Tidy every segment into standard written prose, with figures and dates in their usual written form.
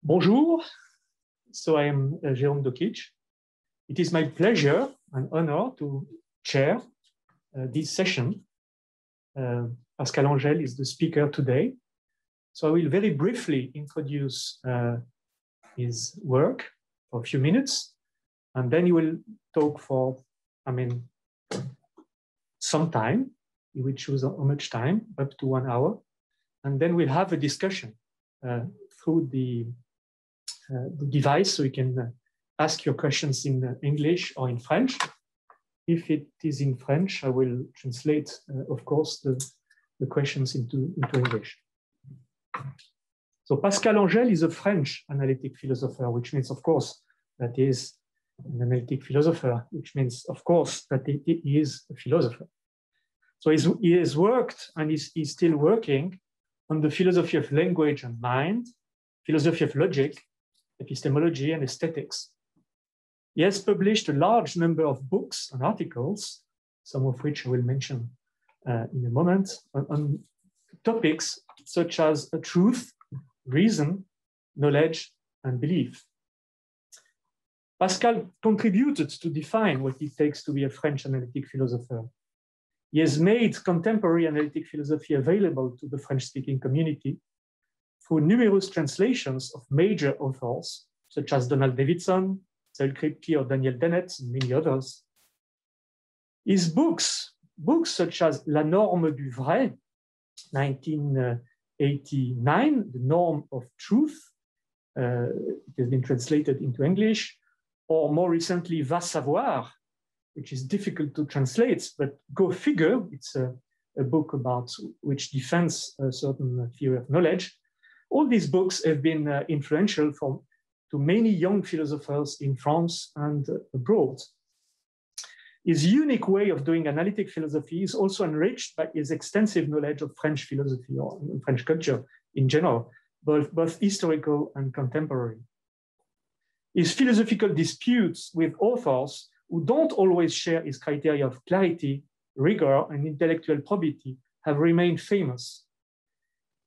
Bonjour, so I am Jérôme Dokic. It is my pleasure and honor to chair this session. Pascal Engel is the speaker today. So I will very briefly introduce his work for a few minutes, and then he will talk for, some time. He will choose how much time, up to 1 hour. And then we'll have a discussion through the device, so you can ask your questions in English or in French. If it is in French, I will translate, of course, the questions into English. So Pascal Engel is a French analytic philosopher, which means, of course, that he is an analytic philosopher, which means, of course, that he is a philosopher. So he has worked and he's still working on the philosophy of language and mind, philosophy of logic, epistemology, and aesthetics. He has published a large number of books and articles, some of which I will mention in a moment, on topics such as truth, reason, knowledge, and belief. Pascal contributed to define what it takes to be a French analytic philosopher. He has made contemporary analytic philosophy available to the French-speaking community through numerous translations of major authors, such as Donald Davidson, Cell or Daniel Dennett, and many others. His books such as La norme du vrai, 1989, The Norm of Truth, it has been translated into English, or more recently, Va savoir, which is difficult to translate, but go figure, it's a book about which defends a certain theory of knowledge. All these books have been influential to many young philosophers in France and abroad. His unique way of doing analytic philosophy is also enriched by his extensive knowledge of French philosophy or French culture in general, both historical and contemporary. His philosophical disputes with authors who don't always share his criteria of clarity, rigor, and intellectual probity have remained famous.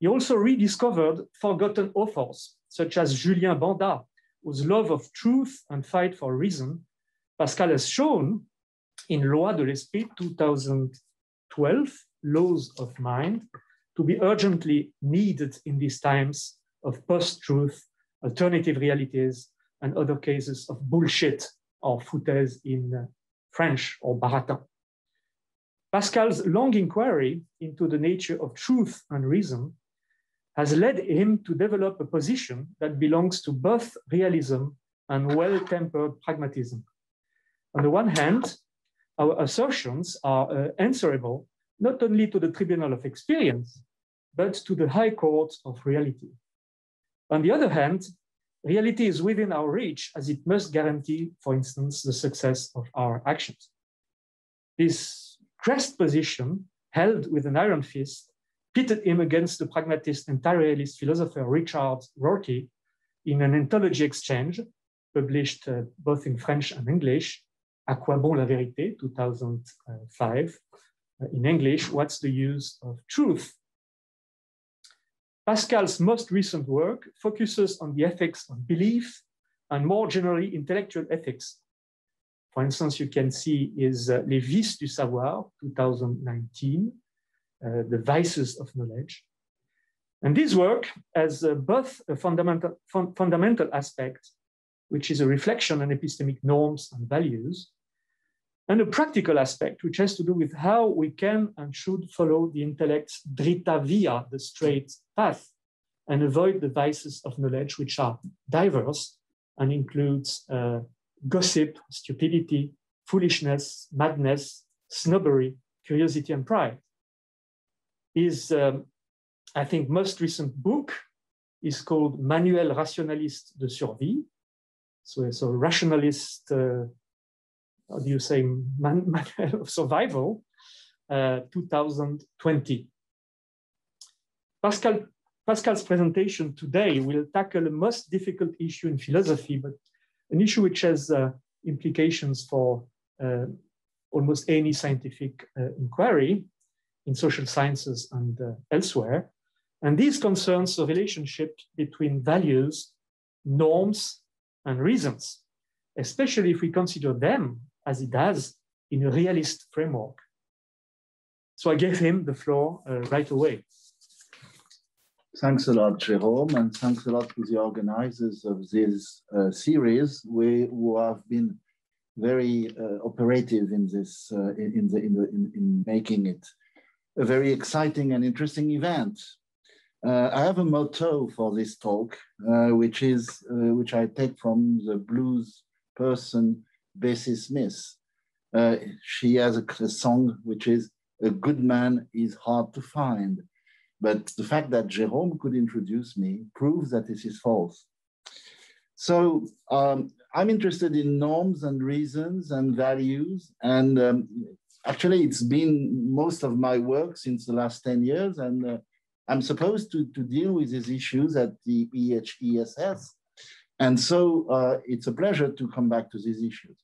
He also rediscovered forgotten authors, such as Julien Banda, whose love of truth and fight for reason Pascal has shown in Loi de l'Esprit 2012, Laws of Mind, to be urgently needed in these times of post-truth, alternative realities, and other cases of bullshit or foutaise in French, or baratin. Pascal's long inquiry into the nature of truth and reason has led him to develop a position that belongs to both realism and well-tempered pragmatism. On the one hand, our assertions are answerable not only to the tribunal of experience, but to the high court of reality. On the other hand, reality is within our reach, as it must guarantee, for instance, the success of our actions. This crest position, held with an iron fist, pitted him against the pragmatist anti-realist philosopher Richard Rorty in an anthology exchange published both in French and English, À quoi bon la vérité, 2005, in English, What's the Use of Truth? Pascal's most recent work focuses on the ethics of belief and more generally intellectual ethics. For instance, you can see his Les vices du savoir, 2019, The Vices of Knowledge. And this work has both a fundamental aspect, which is a reflection on epistemic norms and values, and a practical aspect, which has to do with how we can and should follow the intellect's dritta via, the straight path, and avoid the vices of knowledge, which are diverse and includes gossip, stupidity, foolishness, madness, snobbery, curiosity, and pride. His, I think, most recent book is called Manuel rationaliste de survie. So it's a rationalist, how do you say, manual of survival, 2020. Pascal's presentation today will tackle the most difficult issue in philosophy, but an issue which has implications for almost any scientific inquiry in social sciences and elsewhere. And this concerns the relationship between values norms and reasons, especially if we consider them as it does in a realist framework. So I gave him the floor right away. Thanks a lot, Jérôme, and thanks a lot to the organizers of this series, who have been very operative in this, in making it a very exciting and interesting event. I have a motto for this talk, which I take from the blues person Bessie Smith. She has a song which is, "A good man is hard to find." But the fact that Jérôme could introduce me proves that this is false. So I'm interested in norms and reasons and values. And actually, it's been most of my work since the last 10 years. And I'm supposed to deal with these issues at the EHESS. And so it's a pleasure to come back to these issues.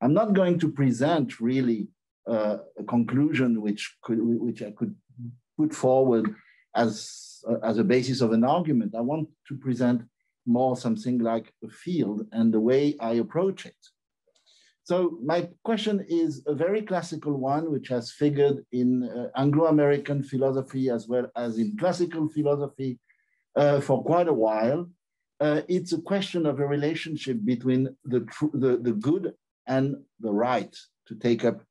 I'm not going to present really a conclusion which I could put forward as a basis of an argument. I want to present more something like a field and the way I approach it. So my question is a very classical one, which has figured in Anglo-American philosophy as well as in classical philosophy for quite a while. It's a question of a relationship between the good and the right, to take up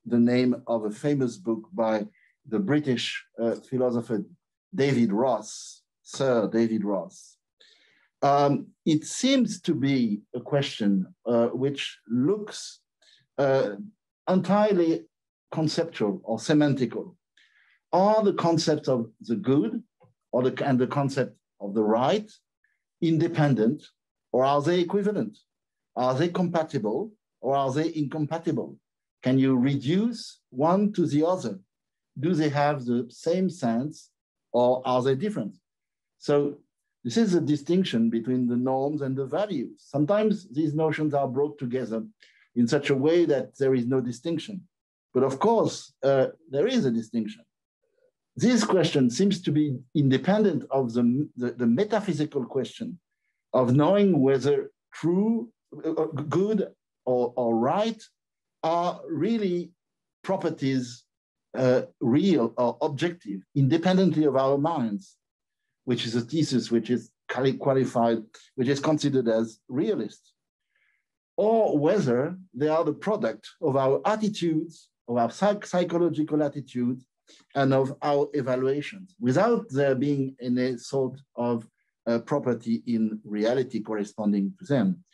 the name of a famous book by the British philosopher David Ross, Sir David Ross. It seems to be a question which looks entirely conceptual or semantical. Are the concepts of the good and the concept of the right independent, or are they equivalent? Are they compatible, or are they incompatible? Can you reduce one to the other? Do they have the same sense, or are they different? So this is a distinction between the norms and the values. Sometimes these notions are brought together in such a way that there is no distinction. But of course, there is a distinction. This question seems to be independent of the metaphysical question of knowing whether true, good, or right are really properties, real or objective, independently of our minds, which is a thesis which is qualified, which is considered as realist, or whether they are the product of our attitudes, of our psychological attitudes, and of our evaluations, without there being any sort of property in reality corresponding to them.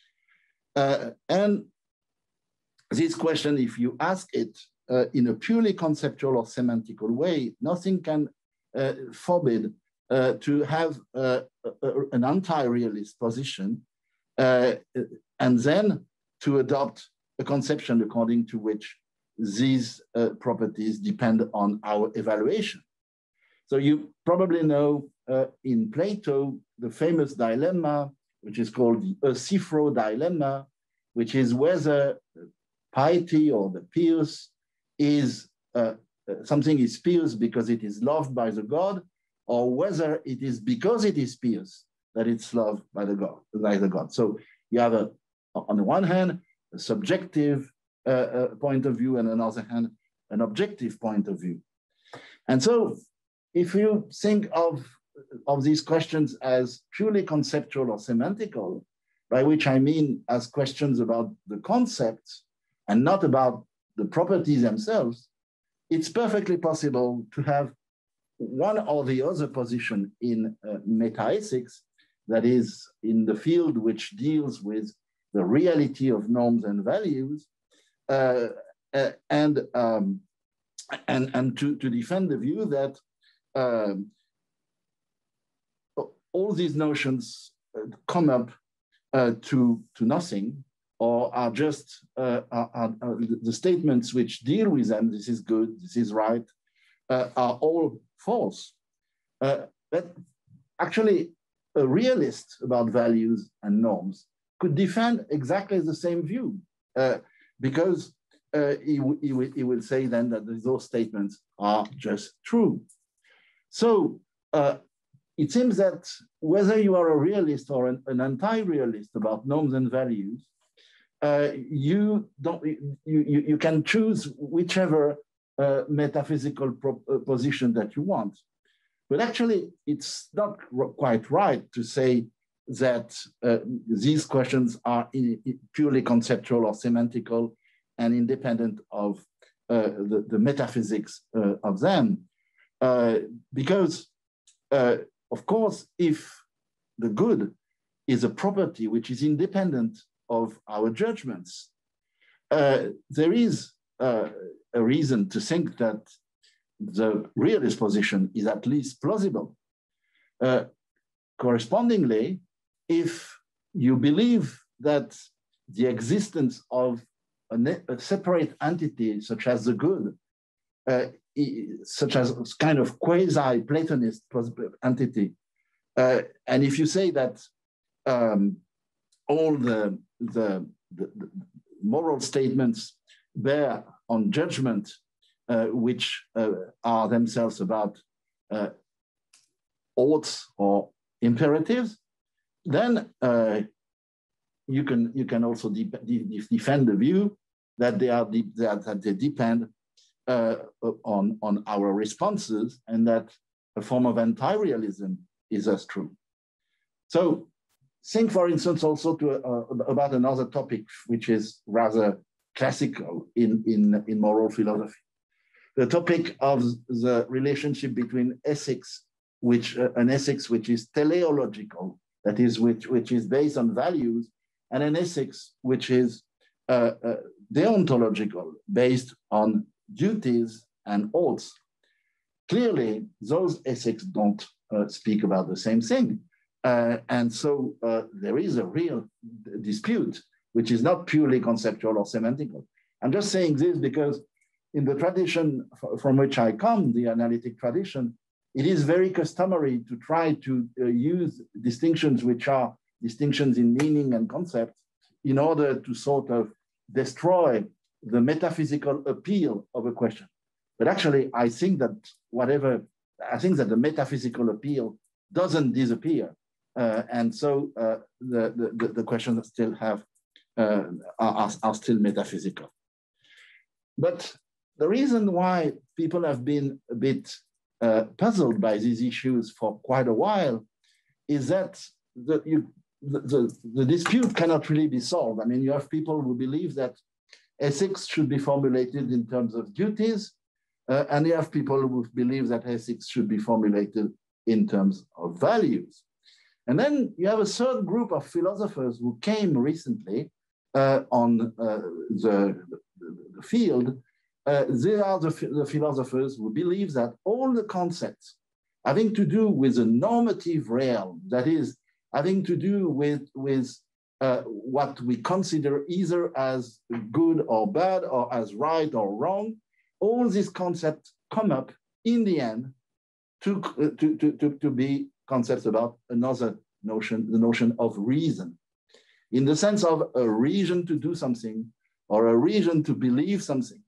And this question, if you ask it in a purely conceptual or semantical way, nothing can forbid to have an anti-realist position and then to adopt a conception according to which these properties depend on our evaluation. So you probably know in Plato, the famous dilemma, which is called the Sephro Dilemma, which is whether piety or the pious is something is pious because it is loved by the God, or whether it is because it is pious that it's loved by the God. So you have on the one hand a subjective point of view, and on the other hand an objective point of view. And so if you think of these questions as purely conceptual or semantical, by which I mean as questions about the concepts and not about the properties themselves, it's perfectly possible to have one or the other position in metaethics, that is, in the field which deals with the reality of norms and values, and to defend the view that all these notions come up to nothing, or are just the statements which deal with them, this is good, this is right, are all false. But actually, a realist about values and norms could defend exactly the same view, because he will say then that those statements are just true. So it seems that whether you are a realist or an anti-realist about norms and values, you can choose whichever metaphysical position that you want. But actually, it's not quite right to say that these questions are purely conceptual or semantical and independent of the metaphysics of them. Because, of course, if the good is a property which is independent of our judgments, there is a reason to think that the realist position is at least plausible. Correspondingly, if you believe that the existence of a separate entity, such as the good, such as a kind of quasi-Platonist entity, and if you say that all the moral statements bear on judgment, which are themselves about oughts or imperatives, then you can also defend the view that they depend on our responses, and that a form of anti-realism is thus true. So think, for instance, also about another topic which is rather classical in moral philosophy. The topic of the relationship between ethics, an ethics which is teleological, that is, which is based on values, and an ethics which is deontological, based on duties and oughts. Clearly, those ethics don't speak about the same thing. And so there is a real dispute, which is not purely conceptual or semantical. I'm just saying this because in the tradition from which I come, the analytic tradition, it is very customary to try to use distinctions which are distinctions in meaning and concept in order to sort of destroy the metaphysical appeal of a question. But actually, I think that the metaphysical appeal doesn't disappear. And so the questions still are still metaphysical. But the reason why people have been a bit puzzled by these issues for quite a while is that the dispute cannot really be solved. I mean, you have people who believe that ethics should be formulated in terms of duties, and you have people who believe that ethics should be formulated in terms of values. And then you have a third group of philosophers who came recently on the field. They are the philosophers who believe that all the concepts having to do with the normative realm, that is, having to do with what we consider either as good or bad, or as right or wrong, all these concepts come up in the end to be concepts about another notion, the notion of reason, in the sense of a reason to do something or a reason to believe something.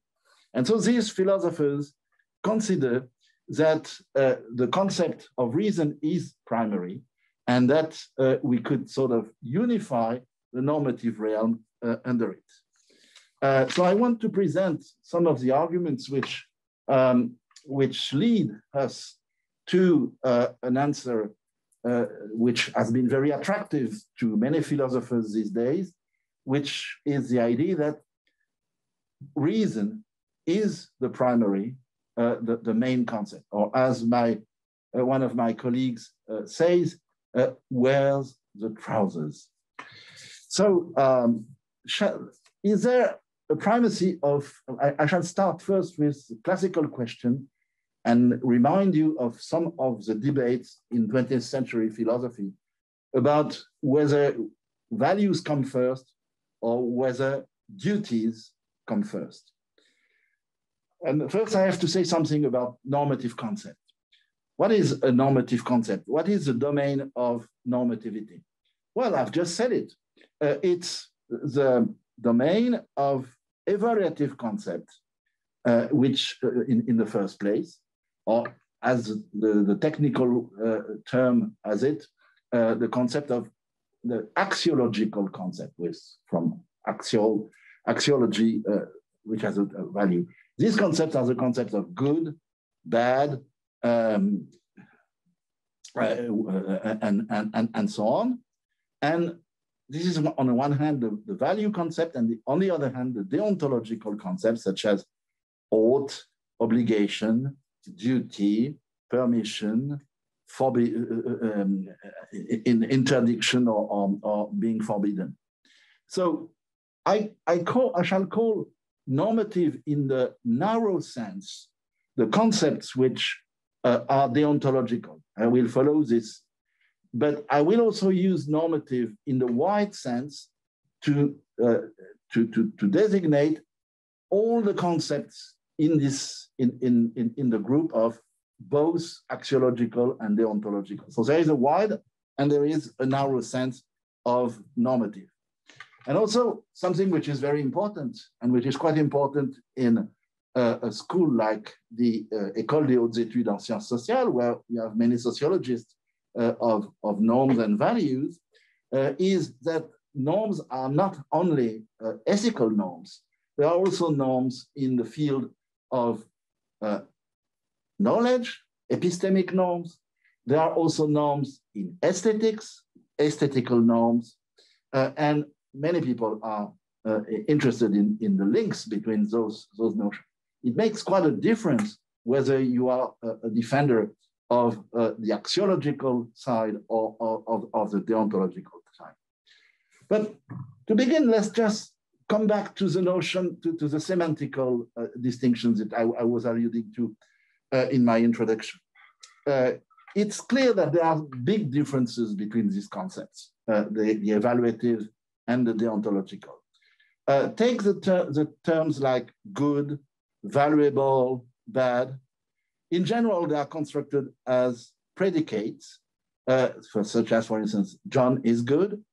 And so these philosophers consider that the concept of reason is primary, and that we could sort of unify the normative realm under it. So I want to present some of the arguments which lead us to an answer which has been very attractive to many philosophers these days, which is the idea that reason is the primary, the main concept, or as one of my colleagues says, wears the trousers. So is there a primacy of, I shall start first with the classical question and remind you of some of the debates in 20th century philosophy about whether values come first or whether duties come first. And first I have to say something about normative concept. What is a normative concept? What is the domain of normativity? Well, I've just said it. It's the domain of evaluative concepts, which in the first place, or as the technical term has it, the concept of the axiological concept, which from axiology, which has a value. These concepts are the concepts of good, bad, and so on. And this is on the one hand the value concept, and on the other hand the deontological concepts such as ought, obligation, duty, permission, interdiction, or being forbidden. So I shall call normative in the narrow sense the concepts which are deontological. I will follow this, but I will also use normative in the wide sense to designate all the concepts in the group of both axiological and deontological. So there is a wide and there is a narrow sense of normative. And also something which is very important and which is quite important in a school like the École des Hautes Études en Sciences Sociales, where you have many sociologists of norms and values, is that norms are not only ethical norms, there are also norms in the field of knowledge, epistemic norms. There are also norms in aesthetics, aesthetical norms, and many people are interested in the links between those notions. It makes quite a difference whether you are a defender of the axiological side or of the deontological side. But to begin, let's just come back to the notion, to the semantical distinctions that I was alluding to in my introduction. It's clear that there are big differences between these concepts, the evaluative and the deontological. Take the terms like good, valuable, bad. In general, they are constructed as predicates, such as, for instance, John is good,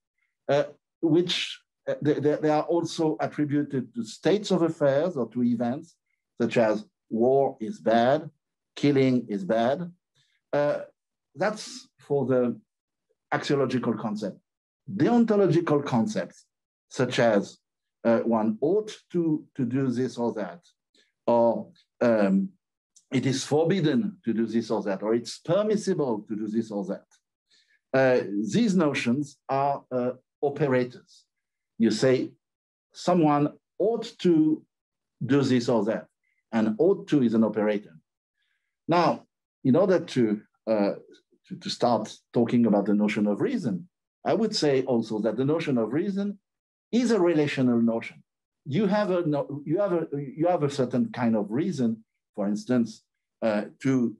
which they are also attributed to states of affairs or to events, such as war is bad, killing is bad. That's for the axiological concept. Deontological concepts, such as one ought to do this or that, or it is forbidden to do this or that, or it's permissible to do this or that. These notions are operators. You say someone ought to do this or that, and ought to is an operator. Now, in order to start talking about the notion of reason, I would say also that the notion of reason is a relational notion. You have a certain kind of reason, for instance, to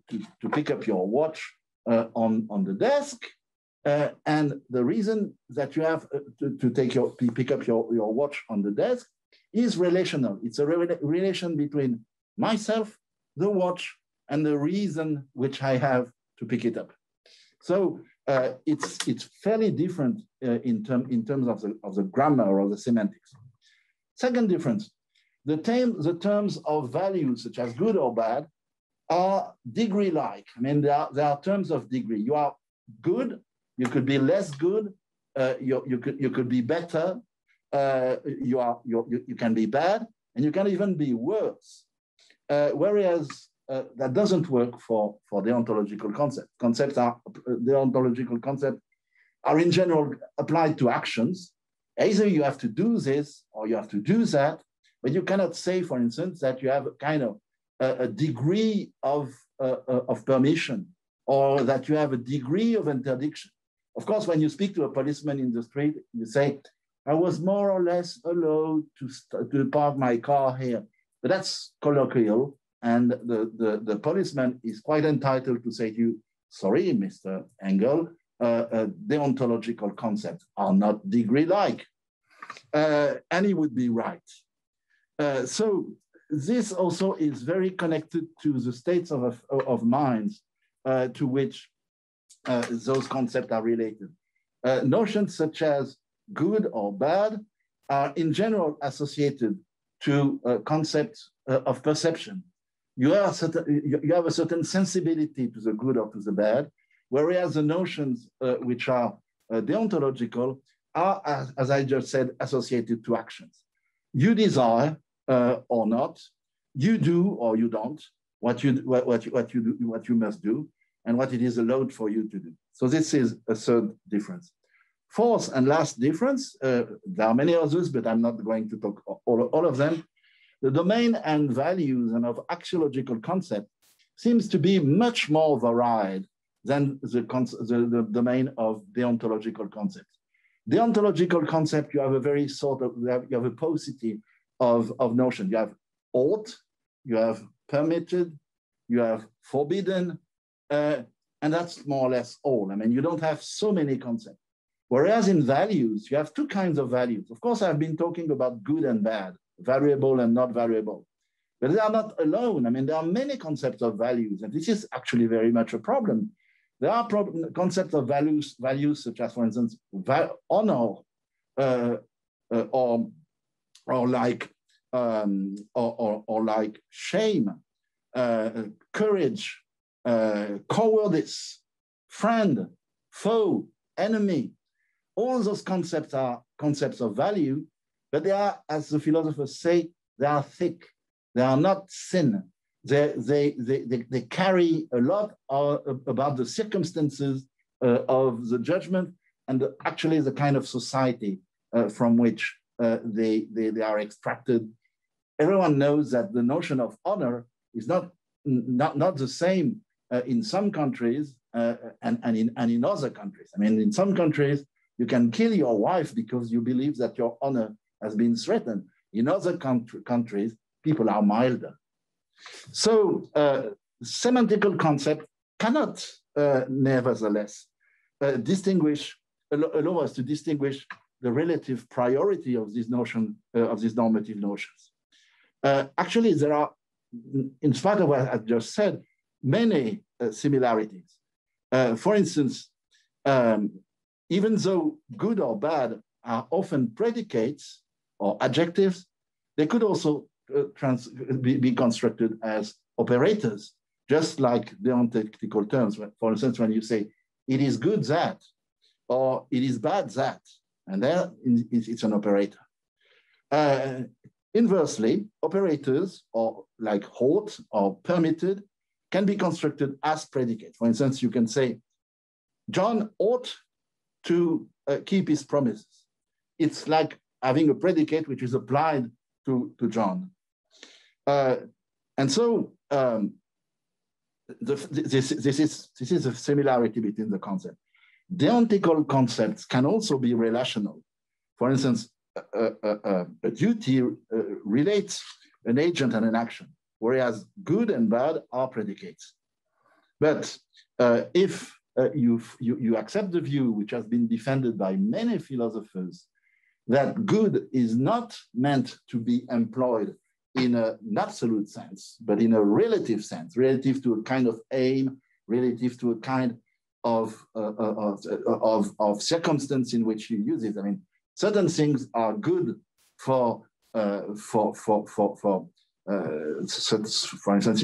pick up your watch on the desk, and the reason that you have to pick up your watch on the desk is relational. It's a relation between myself, the watch, and the reason which I have to pick it up. So it's fairly different in terms of the grammar or the semantics. Second difference, the terms of values such as good or bad are degree-like. I mean, there are terms of degree. You are good, you could be less good, you could be better, you can be bad, and you can even be worse. Whereas that doesn't work for deontological concepts. Deontological concepts are in general applied to actions. Either you have to do this or you have to do that, but you cannot say, for instance, that you have a kind of a degree of permission, or that you have a degree of interdiction. Of course, when you speak to a policeman in the street, you say, I was more or less allowed to park my car here. But that's colloquial, and the policeman is quite entitled to say to you, sorry, Mr. Engel, deontological concepts are not degree-like. And he would be right. So this also is very connected to the states of minds to which those concepts are related. Notions such as good or bad are in general associated to concepts of perception. you have a certain sensibility to the good or to the bad, whereas the notions which are deontological are, as I just said, associated to actions. You desire or not, you do or you don't, what you must do, and what it is allowed for you to do. So this is a third difference. Fourth and last difference, there are many others, but I'm not going to talk all of them. The domain and values and of axiological concept seems to be much more varied than the domain of deontological concepts. Deontological concept, you have a very sort of, you have a paucity of notion. You have ought, you have permitted, you have forbidden, and that's more or less all. I mean, you don't have so many concepts. Whereas in values, you have two kinds of values. Of course, I've been talking about good and bad, variable and not variable. But they are not alone. I mean, there are many concepts of values, and this is actually very much a problem. There are concepts of values such as, for instance, honor, or like shame, courage, cowardice, friend, foe, enemy. All those concepts are concepts of value, but they are, as the philosophers say, they are thick. They are not thin. They carry a lot about the circumstances of the judgment and actually the kind of society from which they are extracted. Everyone knows that the notion of honor is not the same in some countries and in other countries. I mean, in some countries, you can kill your wife because you believe that your honor has been threatened. In other countries, people are milder. So semantical concept cannot nevertheless allow us to distinguish the relative priority of this notion, of these normative notions. Actually, there are, in spite of what I just said, many similarities. For instance, even though good or bad are often predicates or adjectives, they could also be constructed as operators, just like deontological terms. For instance, when you say, it is good that, or it is bad that, and there it's an operator. Inversely, operators, or like ought or permitted, can be constructed as predicates. For instance, you can say, John ought to keep his promises. It's like having a predicate which is applied to John. And so this is a similarity between the concepts. Deontical concepts can also be relational. For instance, a duty relates an agent and an action, whereas good and bad are predicates. But if you accept the view which has been defended by many philosophers that good is not meant to be employed in an absolute sense, but in a relative sense, relative to a kind of aim, relative to a kind of circumstance in which you use it. I mean, certain things are good for instance,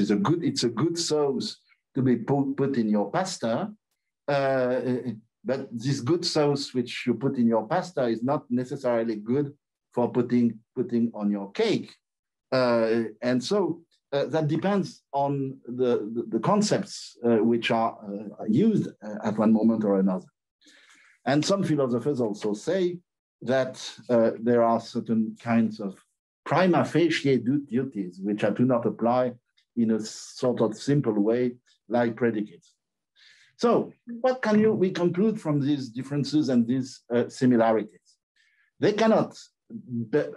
it's a good sauce to be put in your pasta, but this good sauce which you put in your pasta is not necessarily good for putting on your cake. And so that depends on the concepts which are used at one moment or another. And some philosophers also say that there are certain kinds of prima facie duties which do not apply in a sort of simple way like predicates. So what can we conclude from these differences and these similarities? They cannot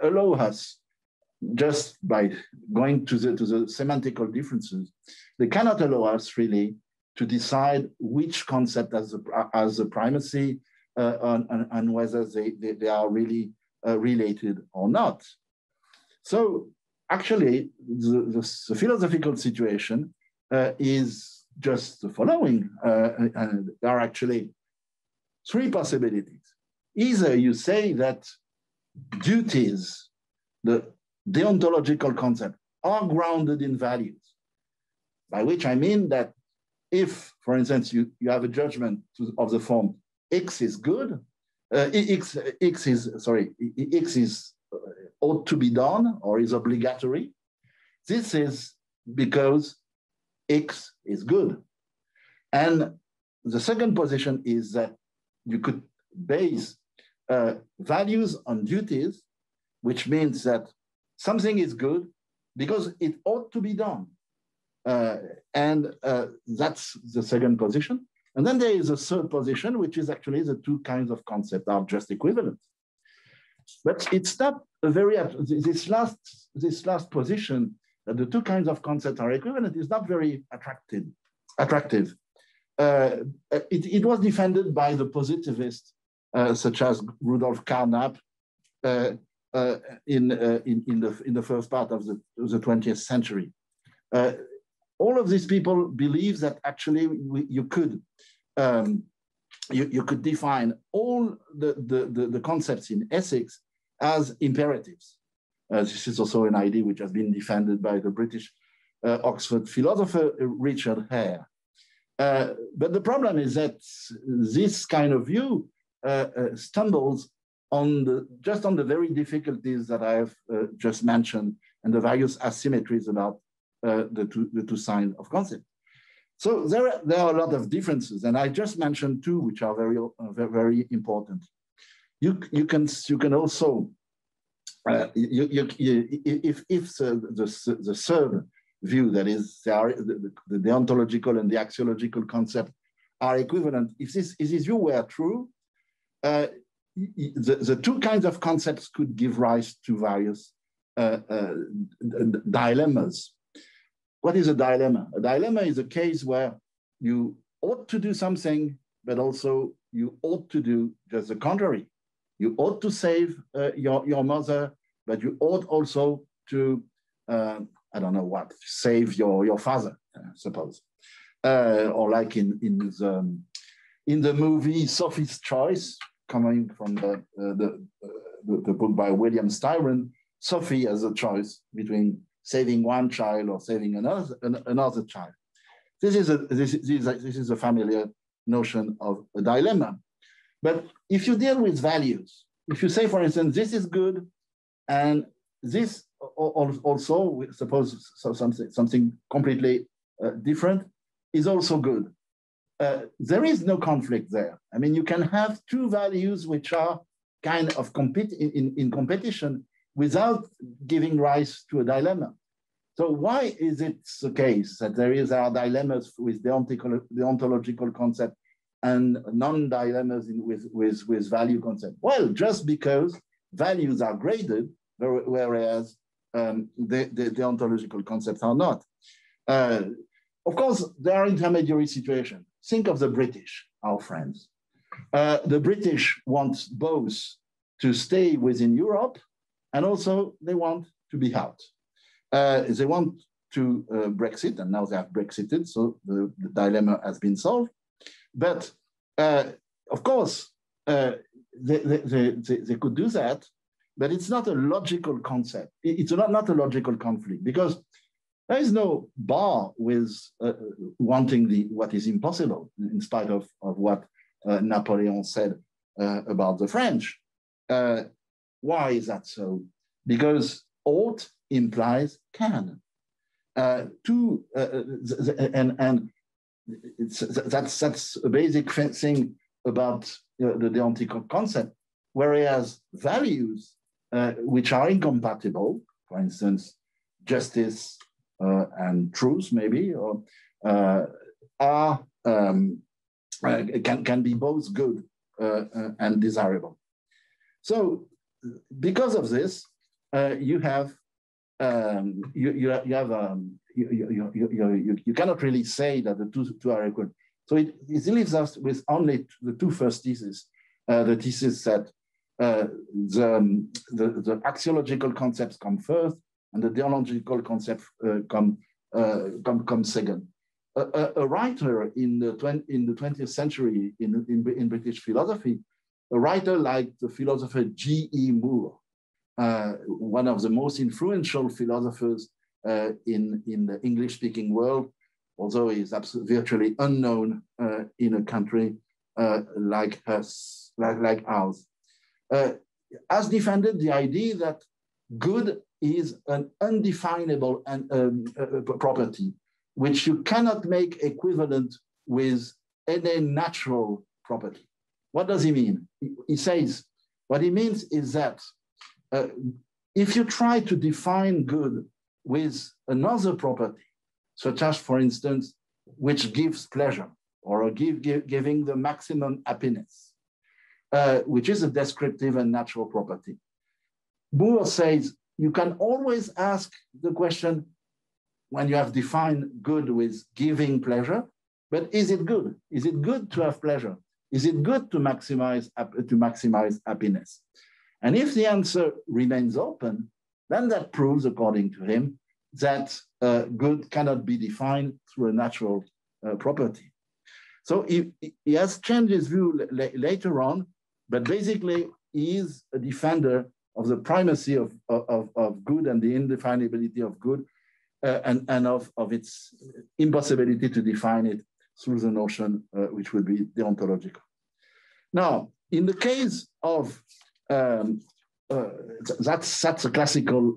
allow us, just by going to the semantical differences, they cannot allow us really to decide which concept has the primacy and whether they are really related or not. So actually, the philosophical situation is just the following. And there are actually three possibilities. Either you say that duties, the deontological concept, are grounded in values. by which I mean that if, for instance, you have a judgment of the form X is good, X is ought to be done or is obligatory, this is because X is good. And the second position is that you could base values on duties, which means that something is good because it ought to be done. And that's the second position. And then there is a third position, which is actually the two kinds of concepts are just equivalent. But it's not a very, this last position, that the two kinds of concepts are equivalent, is not very attractive. It was defended by the positivists, such as Rudolf Carnap, in the first part of the 20th century. All of these people believe that actually you could define all the concepts in ethics as imperatives. This is also an idea which has been defended by the British Oxford philosopher Richard Hare. But the problem is that this kind of view stumbles just on the very difficulties that I have just mentioned and the various asymmetries about the two signs of concept. So there are a lot of differences, and I just mentioned two which are very important. You can also if the third view, that is the deontological and the axiological concept are equivalent, if this view were true, the two kinds of concepts could give rise to various dilemmas. What is a dilemma? A dilemma is a case where you ought to do something, but also you ought to do just the contrary. You ought to save your mother, but you ought also to, I don't know what, save your father, suppose. Or like in the movie Sophie's Choice, coming from the book by William Styron, Sophie has a choice between saving one child or saving another child. This is a familiar notion of a dilemma. But if you deal with values, if you say, for instance, this is good, and this also, suppose something completely different, is also good. There is no conflict there. I mean, you can have two values which are kind of in competition without giving rise to a dilemma. So why is it the case that there are dilemmas with the ontological concept and non-dilemmas with value concept? Well, just because values are graded, whereas the ontological concepts are not. Of course, there are intermediary situations. Think of the British, our friends. The British want both to stay within Europe, and also they want to be out. They want to Brexit, and now they have Brexited, so the dilemma has been solved. But of course, they could do that, but it's not a logical concept. It's not a logical conflict, because there is no bar with wanting what is impossible, in spite of what Napoleon said about the French. Why is that so? Because ought implies can. And that's a basic thing about the deontical concept. Whereas values, which are incompatible, for instance, justice and truth, maybe, or can be both good and desirable. So, because of this, you cannot really say that the two are equal. So it leaves us with only the two first theses. The thesis that the axiological concepts come first, and the deontological concepts come second. A writer in the 20th century in British philosophy, a writer like the philosopher G.E. Moore, one of the most influential philosophers in the English-speaking world, although he is virtually unknown in a country like us, like ours, has defended the idea that good is an undefinable property, which you cannot make equivalent with any natural property. What does he mean? He says, what he means is that if you try to define good with another property, such as, for instance, which gives pleasure, or giving the maximum happiness, which is a descriptive and natural property, Moore says you can always ask the question, when you have defined good with giving pleasure, but is it good? Is it good to have pleasure? Is it good to maximize happiness? And if the answer remains open, then that proves, according to him, that good cannot be defined through a natural property. So he has changed his view later on, but basically he is a defender of the primacy of good and the indefinability of good, and of its impossibility to define it through the notion which would be deontological. Now, in the case of, that's a classical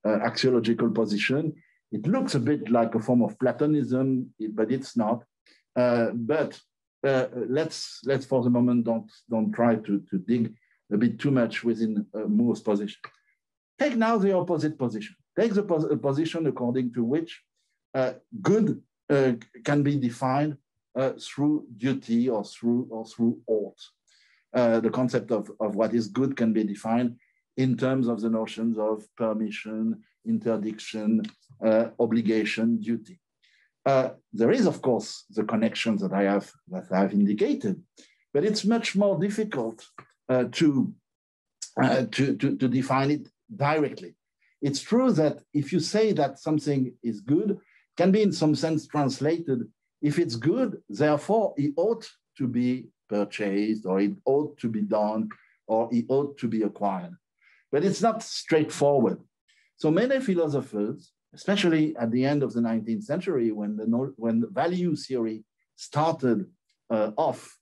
axiological position. It looks a bit like a form of Platonism, but it's not. But let's for the moment don't try to dig a bit too much within Moore's position. Take now the opposite position. Take the position according to which good can be defined through duty or through ought. The concept of what is good can be defined in terms of the notions of permission, interdiction, obligation, duty. There is, of course, the connections that I have indicated, but it's much more difficult to define it directly. It's true that if you say that something is good, it can be in some sense translated, if it's good, therefore it ought to be purchased, or it ought to be done, or it ought to be acquired. But it's not straightforward. So many philosophers, especially at the end of the 19th century, when the value theory started off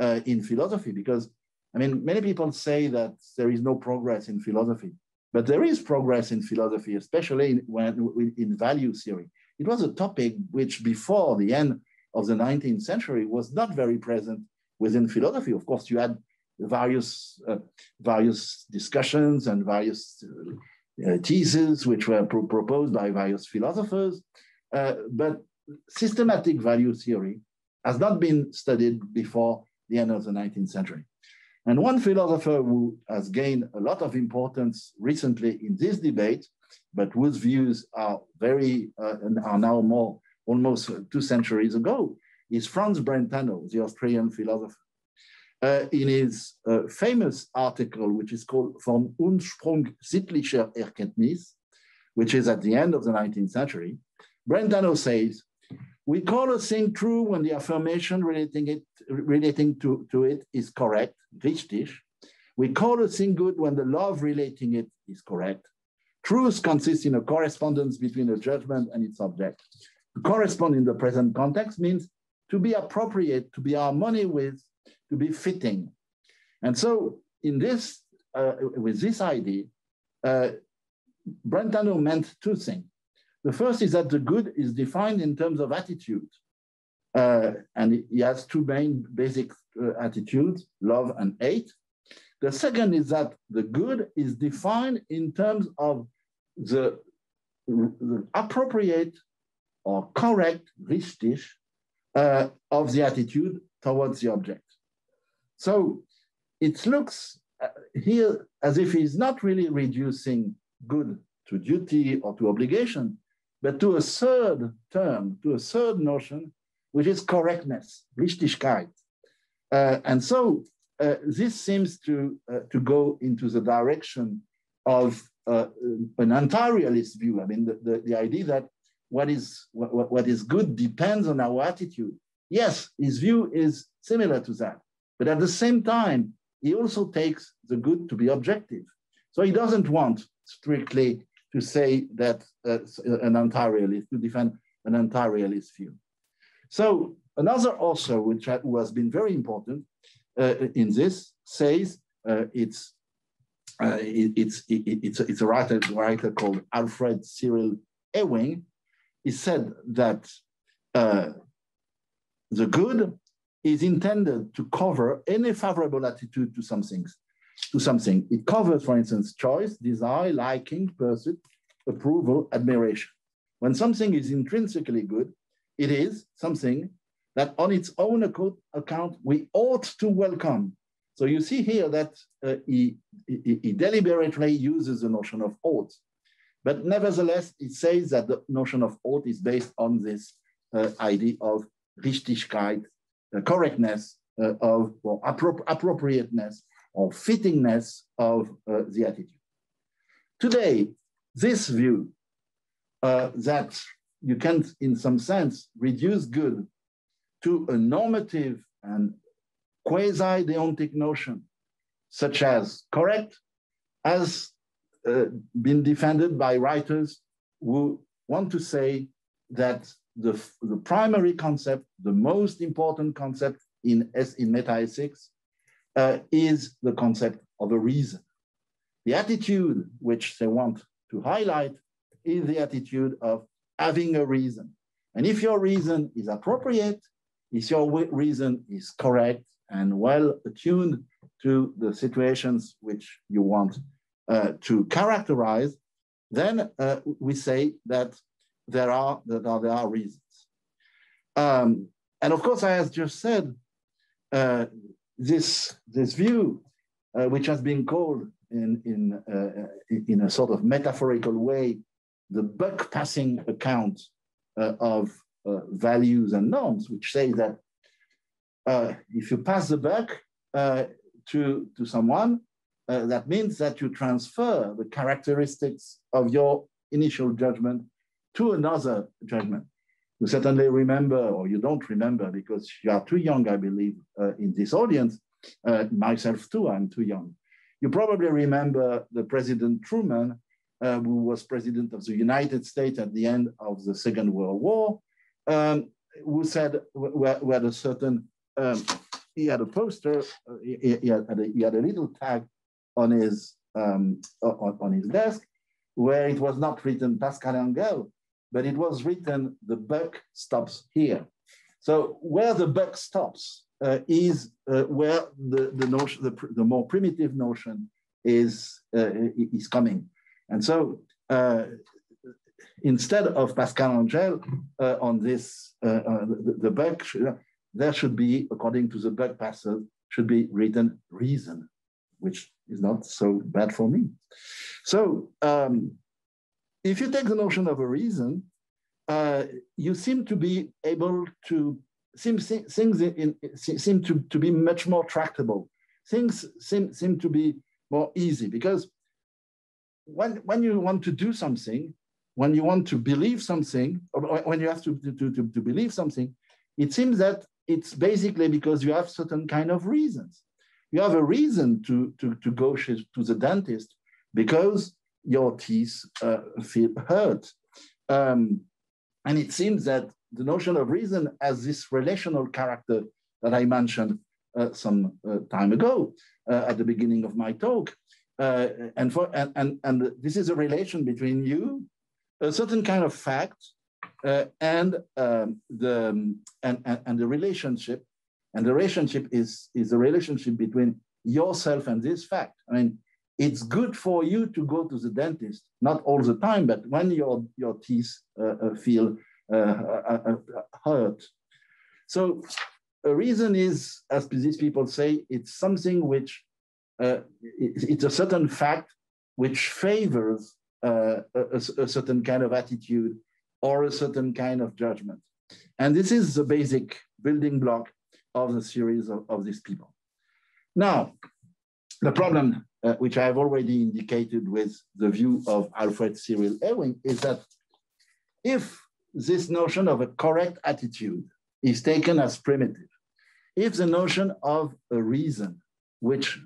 in philosophy, because I mean, many people say that there is no progress in philosophy, but there is progress in philosophy, especially in value theory. It was a topic which before the end of the 19th century was not very present within philosophy. Of course, you had various discussions and various theses which were proposed by various philosophers, but systematic value theory has not been studied before the end of the 19th century. And one philosopher who has gained a lot of importance recently in this debate, but whose views are are now more almost 2 centuries ago, is Franz Brentano, the Austrian philosopher. In his famous article, which is called Vom Ursprung sittlicher Erkenntnis, which is at the end of the 19th century, Brentano says, we call a thing true when the affirmation relating to it is correct, richtig. We call a thing good when the love relating it is correct. Truth consists in a correspondence between a judgment and its object. To correspond in the present context means to be appropriate, to be harmony with, to be fitting. And so in this, with this idea, Brentano meant 2 things. The first is that the good is defined in terms of attitude. And he has 2 main basic attitudes, love and hate. The second is that the good is defined in terms of the appropriate or correct, richtig, of the attitude towards the object. So it looks here as if he's not really reducing good to duty or to obligation, but to a third term, to a third notion, which is correctness, Richtigkeit. And so this seems to go into the direction of an anti-realist view. I mean, the idea that what is good depends on our attitude. Yes, his view is similar to that. But at the same time, he also takes the good to be objective. So he doesn't want strictly to say that an anti-realist, to defend an anti-realist view. So another author who has been very important in this says it's a writer called Alfred Cyril Ewing. He said that the good is intended to cover any favorable attitude to something. It covers, for instance, choice, desire, liking, pursuit, approval, admiration. When something is intrinsically good, it is something that on its own account we ought to welcome. So you see here that he deliberately uses the notion of ought, but nevertheless, it says that the notion of ought is based on this idea of Richtigkeit, correctness or appropriateness or fittingness of the attitude. Today, this view that you can, in some sense, reduce good to a normative and quasi-deontic notion, such as correct, has been defended by writers who want to say that the primary concept, the most important concept in meta-ethics is the concept of a reason. The attitude which they want to highlight is the attitude of having a reason. And if your reason is appropriate, if your reason is correct and well attuned to the situations which you want to characterize, then we say that there are reasons. And of course, I have just said, this view, which has been called in a sort of metaphorical way, the buck passing account of values and norms, which say that if you pass the buck to someone, that means that you transfer the characteristics of your initial judgment to another judgment. You certainly remember, or you don't remember because you are too young, I believe, in this audience, myself too, I'm too young. You probably remember the President Truman, who was president of the United States at the end of the Second World War, who said, who had a certain, he had a poster, he had a little tag on his desk where it was not written Pascal Engel, but it was written, the buck stops here. So where the buck stops is where the more primitive notion is coming. And so instead of Pascal Engel on this, the buck, there should be, according to the buck passer, should be written reason, which is not so bad for me. So if you take the notion of a reason, you seem to be able to, things seem to be much more tractable. Things seem to be more easy because when you want to do something, when you want to believe something, or when you have to believe something, it seems that it's basically because you have certain kind of reasons. You have a reason to go to the dentist because your teeth feel hurt. And it seems that the notion of reason has this relational character that I mentioned some time ago at the beginning of my talk. And this is a relation between you, a certain kind of fact, and the relationship. And the relationship is the relationship between yourself and this fact. I mean, it's good for you to go to the dentist, not all the time, but when your teeth feel hurt. So a reason is, as these people say, it's something which, it's a certain fact which favors a certain kind of attitude or a certain kind of judgment. And this is the basic building block of the series of these people. Now, the problem, which I have already indicated with the view of Alfred Cyril Ewing, is that if this notion of a correct attitude is taken as primitive, if the notion of a reason, which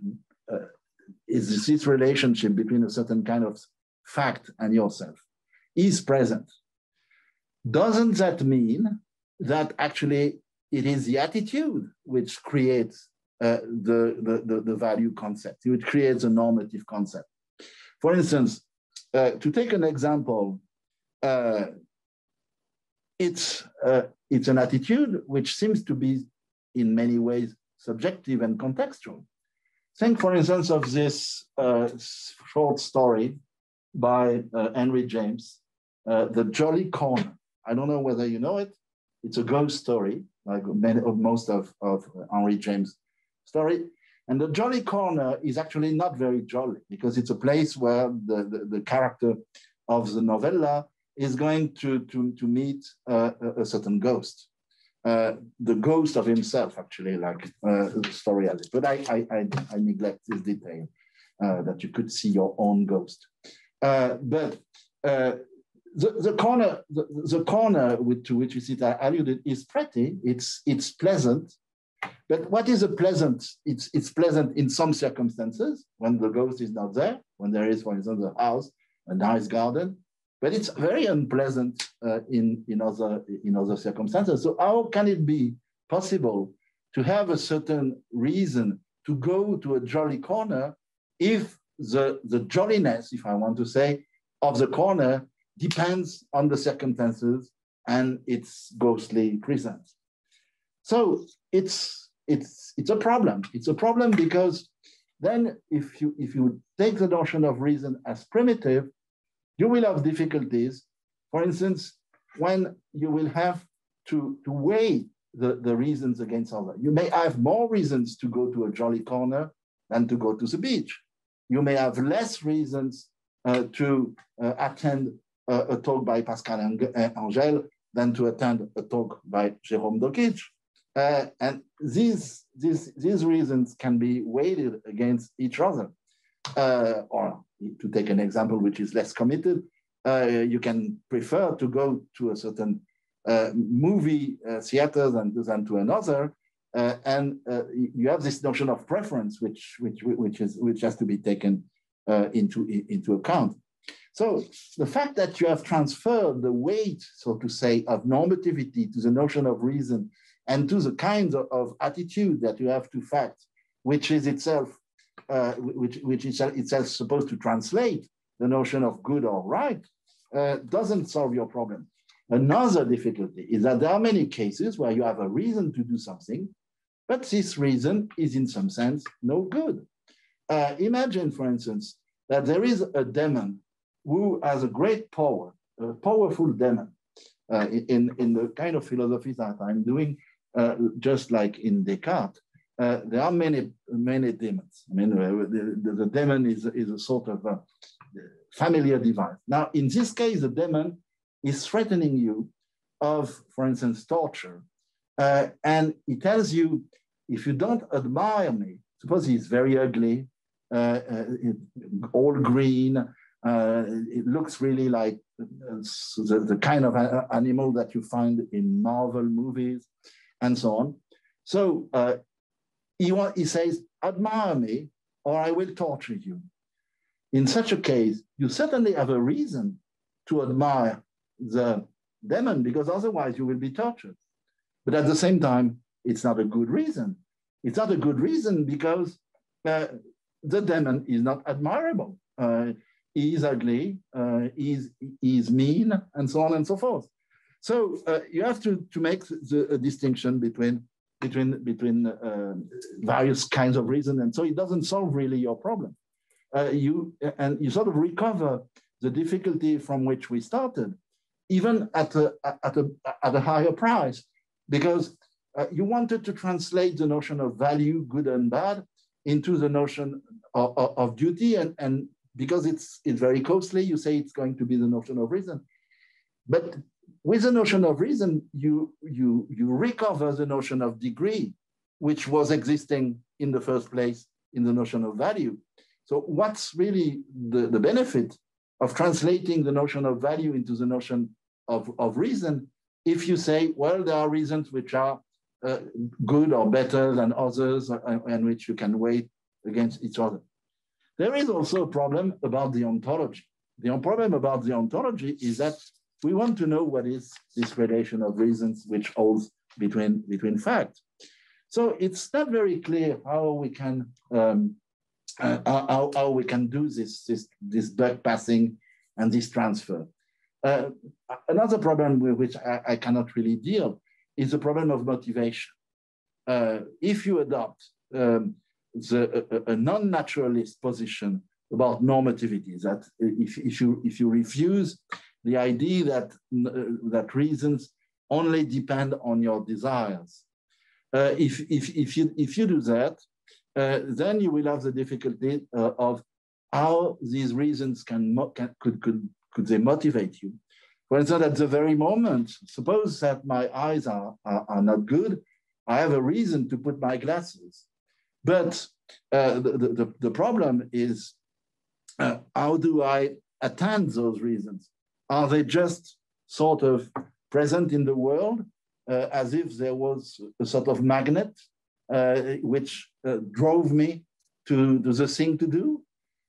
is this relationship between a certain kind of fact and yourself, is present, doesn't that mean that actually it is the attitude which creates the value concept, which creates a normative concept? For instance, to take an example, it's an attitude which seems to be in many ways subjective and contextual. Think, for instance, of this short story by Henry James, The Jolly Corner. I don't know whether you know it. It's a ghost story, like most of Henry James' story. And the Jolly Corner is actually not very jolly because it's a place where the character of the novella is going to meet a certain ghost. The ghost of himself, actually, like the story has it. But I neglect this detail, that you could see your own ghost. The corner to which you see that alluded is pretty. It's pleasant. But what is a pleasant? It's pleasant in some circumstances when the ghost is not there, when there is, for instance, a house, a nice garden. But it's very unpleasant in other circumstances. So how can it be possible to have a certain reason to go to a jolly corner if the jolliness, if I want to say, of the corner depends on the circumstances and its ghostly presence? So it's a problem. It's a problem because then if you take the notion of reason as primitive, you will have difficulties, for instance, when you will have to weigh the reasons against others. You may have more reasons to go to a jolly corner than to go to the beach. You may have less reasons to attend a talk by Pascal Engel than to attend a talk by Jérôme Dokic. And these reasons can be weighted against each other. Or to take an example which is less committed, you can prefer to go to a certain movie theater than to another, and you have this notion of preference, which has to be taken into account. So the fact that you have transferred the weight, so to say, of normativity to the notion of reason and to the kind of attitude that you have to fact, which is itself supposed to translate the notion of good or right, doesn't solve your problem. Another difficulty is that there are many cases where you have a reason to do something, but this reason is in some sense no good. Imagine, for instance, that there is a demon who has a great power, a powerful demon. In the kind of philosophy that I'm doing, just like in Descartes, there are many demons. I mean, the demon is a sort of a familiar device. Now, in this case, the demon is threatening you of, for instance, torture. And he tells you, if you don't admire me, suppose he's very ugly, all green, it looks really like the kind of animal that you find in Marvel movies and so on. So he says, admire me or I will torture you. In such a case, you certainly have a reason to admire the demon because otherwise you will be tortured. But at the same time, it's not a good reason. It's not a good reason because the demon is not admirable. He is ugly, he is mean, and so on and so forth. So you have to make a distinction between various kinds of reasons, and so it doesn't solve really your problem. You sort of recover the difficulty from which we started, even at a higher price, because you wanted to translate the notion of value, good and bad, into the notion of duty, and because it's very costly, you say it's going to be the notion of reason. But with the notion of reason, you recover the notion of degree, which was existing in the first place in the notion of value. So what's really the benefit of translating the notion of value into the notion of reason if you say, well, there are reasons which are good or better than others and which you can weigh against each other? There is also a problem about the ontology. The problem about the ontology is that we want to know what is this relation of reasons which holds between facts. So it's not very clear how we can how we can do this buck passing and this transfer. Another problem with which I cannot really deal is the problem of motivation. If you adopt a non-naturalist position about normativity, that if you refuse the idea that reasons only depend on your desires, if you do that, then you will have the difficulty of how these reasons could they motivate you. For instance, at the very moment, suppose that my eyes are not good, I have a reason to put my glasses. But the problem is, how do I attain those reasons? Are they just sort of present in the world as if there was a sort of magnet which drove me to the thing to do?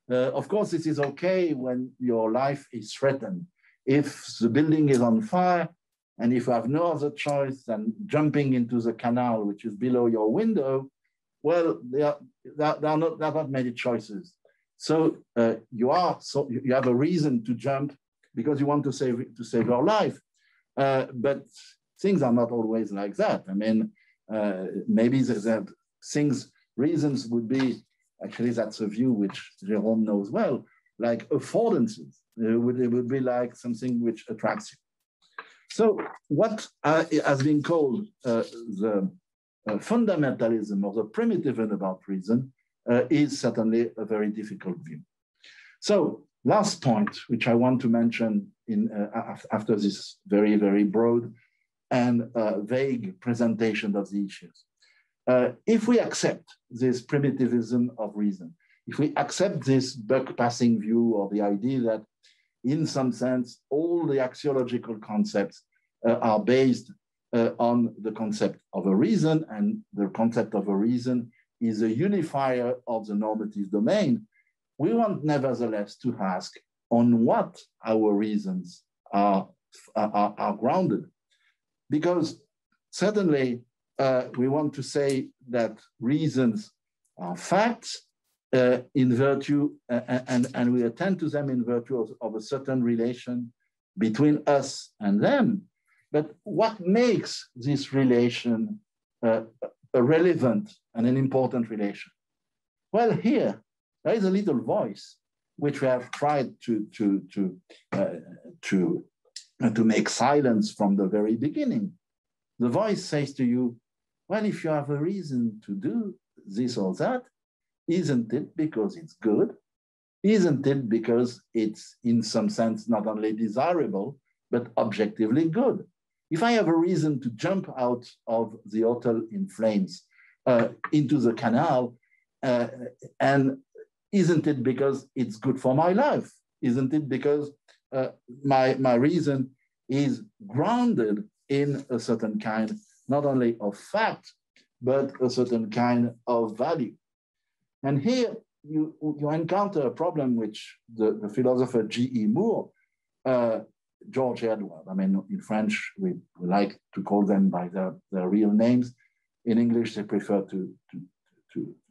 Of course, this is okay when your life is threatened. If the building is on fire and if you have no other choice than jumping into the canal which is below your window, well, there are not many choices. So you have a reason to jump because you want to save your life. But things are not always like that. I mean, maybe the reasons would be, actually that's a view which Jérôme knows well, like affordances. It would be like something which attracts you. So what has been called the fundamentalism or the primitivism about reason is certainly a very difficult view. So last point, which I want to mention after this very, very broad and vague presentation of the issues. If we accept this primitivism of reason, if we accept this buck passing view or the idea that in some sense, all the axiological concepts are based on the concept of a reason, and the concept of a reason is a unifier of the normative domain, we want nevertheless to ask on what our reasons are grounded. Because certainly we want to say that reasons are facts in virtue, and we attend to them in virtue of a certain relation between us and them. But what makes this relation a relevant and an important relation? Well, here, there is a little voice which we have tried to make silence from the very beginning. The voice says to you, well, if you have a reason to do this or that, isn't it because it's good? Isn't it because it's in some sense not only desirable, but objectively good? If I have a reason to jump out of the hotel in flames into the canal, and isn't it because it's good for my life? Isn't it because my reason is grounded in a certain kind, not only of fact, but a certain kind of value? And here you encounter a problem which the philosopher G.E. Moore, George Edward, I mean, in French, we like to call them by their real names. In English, they prefer to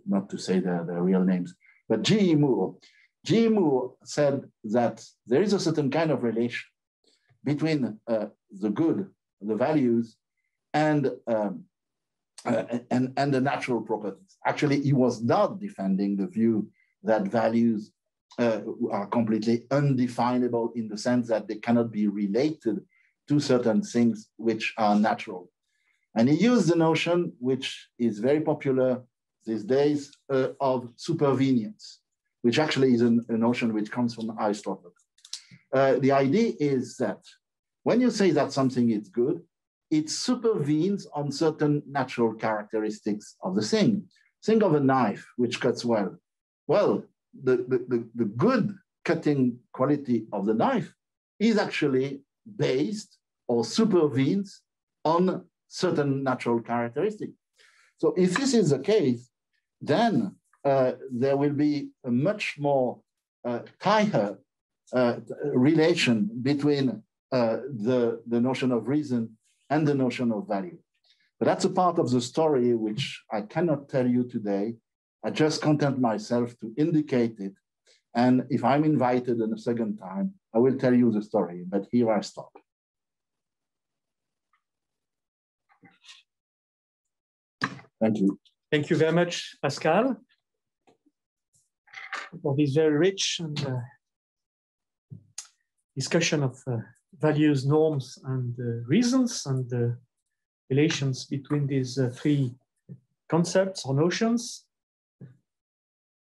not to say their real names. But G.E. Moore said that there is a certain kind of relation between the good, the values, and the natural properties. Actually, he was not defending the view that values are completely undefinable in the sense that they cannot be related to certain things which are natural. And he used the notion, which is very popular these days, of supervenience, which actually is a notion which comes from Aristotle. The idea is that when you say that something is good, it supervenes on certain natural characteristics of the thing. Think of a knife which cuts well. Well, the good cutting quality of the knife is actually based or supervenes on certain natural characteristics. So if this is the case, then there will be a much more tighter relation between the notion of reason and the notion of value. But that's a part of the story which I cannot tell you today. I just content myself to indicate it. And if I'm invited in a second time, I will tell you the story, but here I stop. Thank you. Thank you very much, Pascal, for this very rich and discussion of values, norms, and reasons, and the relations between these three concepts or notions.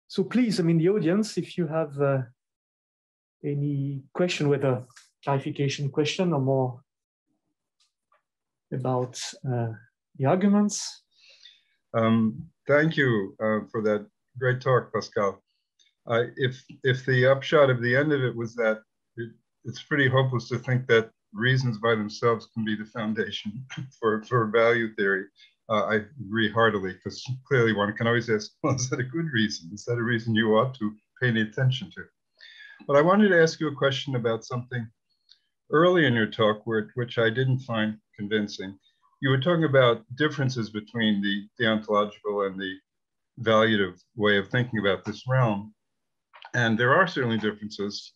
So please, the audience, if you have any question, whether clarification question or more about the arguments. Thank you for that great talk, Pascal. If the upshot of the end of it was that it's pretty hopeless to think that reasons by themselves can be the foundation for value theory, I agree heartily, because clearly one can always ask, well, is that a good reason? Is that a reason you ought to pay any attention to? But I wanted to ask you a question about something early in your talk, which I didn't find convincing. You were talking about differences between the deontological and the valuative way of thinking about this realm. And there are certainly differences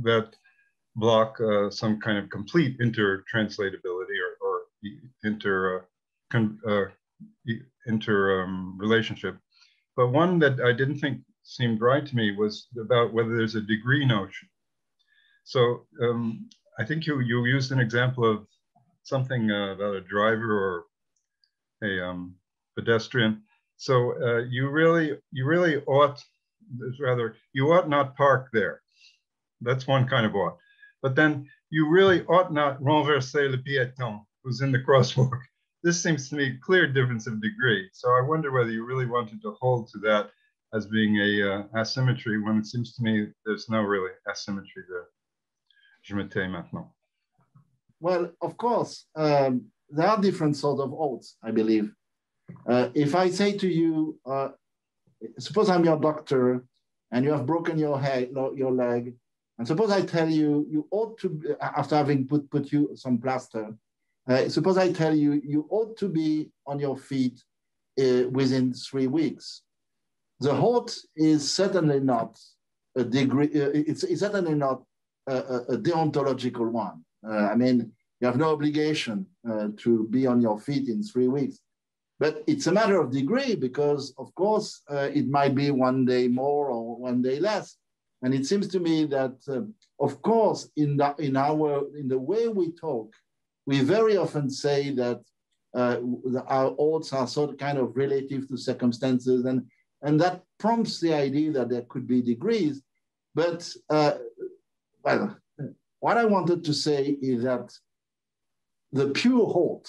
that block some kind of complete intertranslatability or relationship. But one that I didn't think seemed right to me was about whether there's a degree notion. So I think you used an example of something about a driver or a pedestrian. So you really ought, you ought not park there. That's one kind of ought. But then you really ought not renverser le piéton who's in the crosswalk. This seems to me a clear difference of degree. So I wonder whether you really wanted to hold to that as being a asymmetry, when it seems to me there's no really asymmetry there. Je me tais maintenant. Well, of course, there are different sort of oughts, I believe. If I say to you, suppose I'm your doctor and you have broken your leg, and suppose I tell you, you ought to, after having put you some plaster, suppose I tell you, you ought to be on your feet within 3 weeks. The ought is certainly not a degree, it's certainly not a deontological one. You have no obligation to be on your feet in 3 weeks. But it's a matter of degree because, of course, it might be 1 day more or 1 day less. And it seems to me that, of course, in the way we talk, we very often say that our oughts are sort of kind of relative to circumstances, and that prompts the idea that there could be degrees. But well, what I wanted to say is that the pure ought,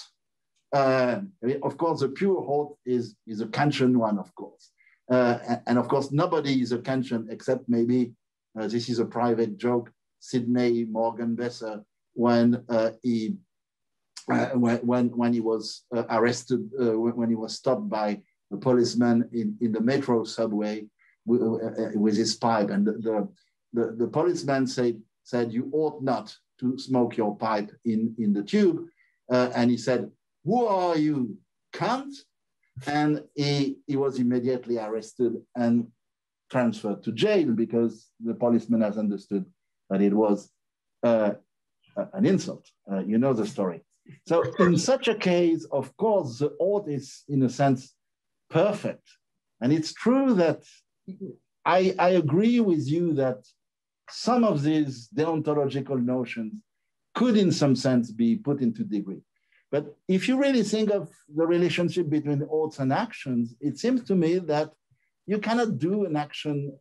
of course, the pure ought is a Kantian one, of course. And of course, nobody is a Kantian except maybe, this is a private joke, Sidney Morgan Besser, when he was arrested, when he was stopped by a policeman in the metro subway with his pipe. And the policeman said, you ought not to smoke your pipe in the tube. And he said, who are you, cunt? And he was immediately arrested and transferred to jail because the policeman has understood that it was an insult. You know the story. So in such a case, of course, the ought is, in a sense, perfect. And it's true that I agree with you that some of these deontological notions could, in some sense, be put into degree. But if you really think of the relationship between oughts and actions, it seems to me that you cannot do an action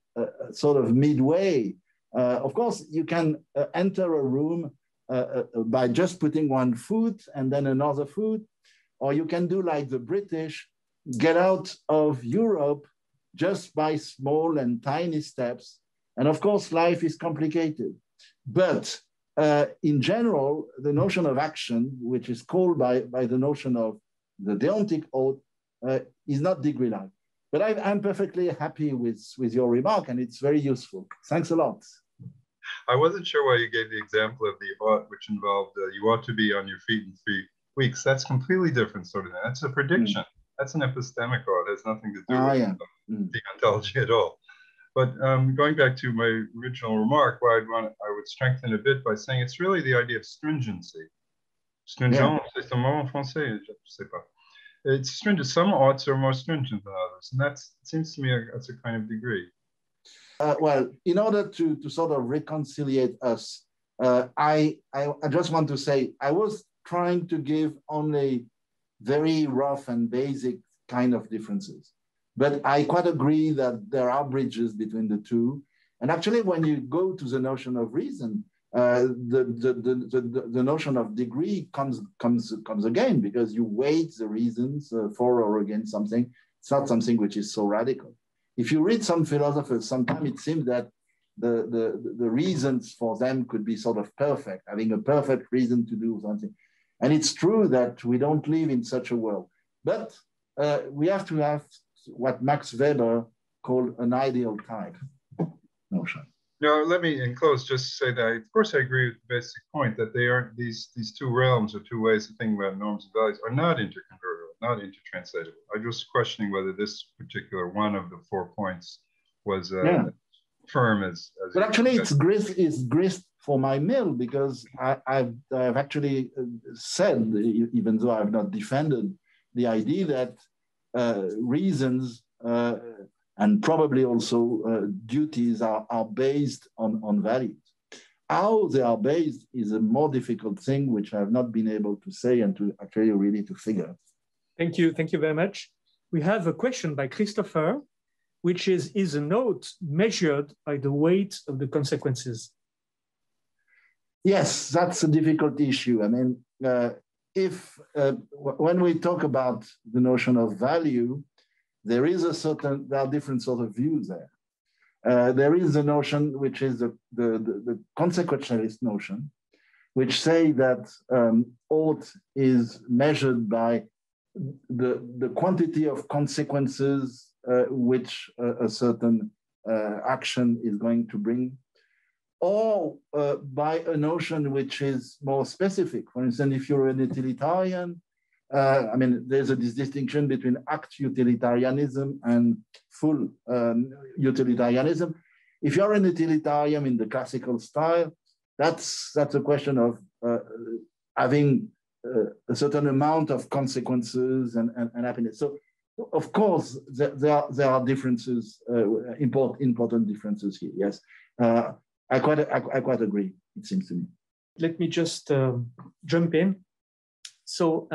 sort of midway. Of course, you can enter a room by just putting one foot and then another foot, or you can do like the British, get out of Europe just by small and tiny steps. And of course, life is complicated. But in general, the notion of action, which is called by the notion of the deontic ought, is not degree-like. But I'm perfectly happy with your remark, and it's very useful. Thanks a lot. I wasn't sure why you gave the example of the ought, which involved you ought to be on your feet in 3 weeks. That's completely different sort of thing. That's a prediction. That's an epistemic ought. It has nothing to do with the ontology at all. But going back to my original remark, I would strengthen a bit by saying it's really the idea of stringency. Stringent, c'est un mot en français, je sais pas. It's stringent. Some oughts are more stringent than others, and it seems to me that's a kind of degree. Well, in order to sort of reconciliate us, I just want to say I was trying to give only very rough and basic kind of differences. But I quite agree that there are bridges between the two. And actually, when you go to the notion of reason, the notion of degree comes again, because you weight the reasons for or against something. It's not something which is so radical. If you read some philosophers, sometimes it seems that the reasons for them could be sort of perfect, having a perfect reason to do something. And it's true that we don't live in such a world. But we have to have what Max Weber called an ideal type notion. No, let me, in close, just say that, of course, I agree with the basic point that they aren't, these two realms or two ways of thinking about norms and values are not interconvertible, not intertranslatable. I'm just questioning whether this particular one of the 4 points was firm as but actually, it's grist for my mill, because I've actually said, even though I've not defended the idea that reasons and probably also duties are based on values. How they are based is a more difficult thing, which I have not been able to say and to actually really to figure. Thank you very much. We have a question by Christopher, which is a note measured by the weight of the consequences? Yes, that's a difficult issue. I mean, when we talk about the notion of value, there are different sort of views there. There is a notion which is the consequentialist notion, which say that ought is measured by the quantity of consequences which a certain action is going to bring, or by a notion which is more specific. For instance, if you're an utilitarian, I mean, there's this distinction between act utilitarianism and full utilitarianism. If you're an utilitarian in the classical style, that's a question of having a certain amount of consequences and happiness. So, of course, there are differences, important differences here. Yes, I quite agree. It seems to me. Let me just jump in. So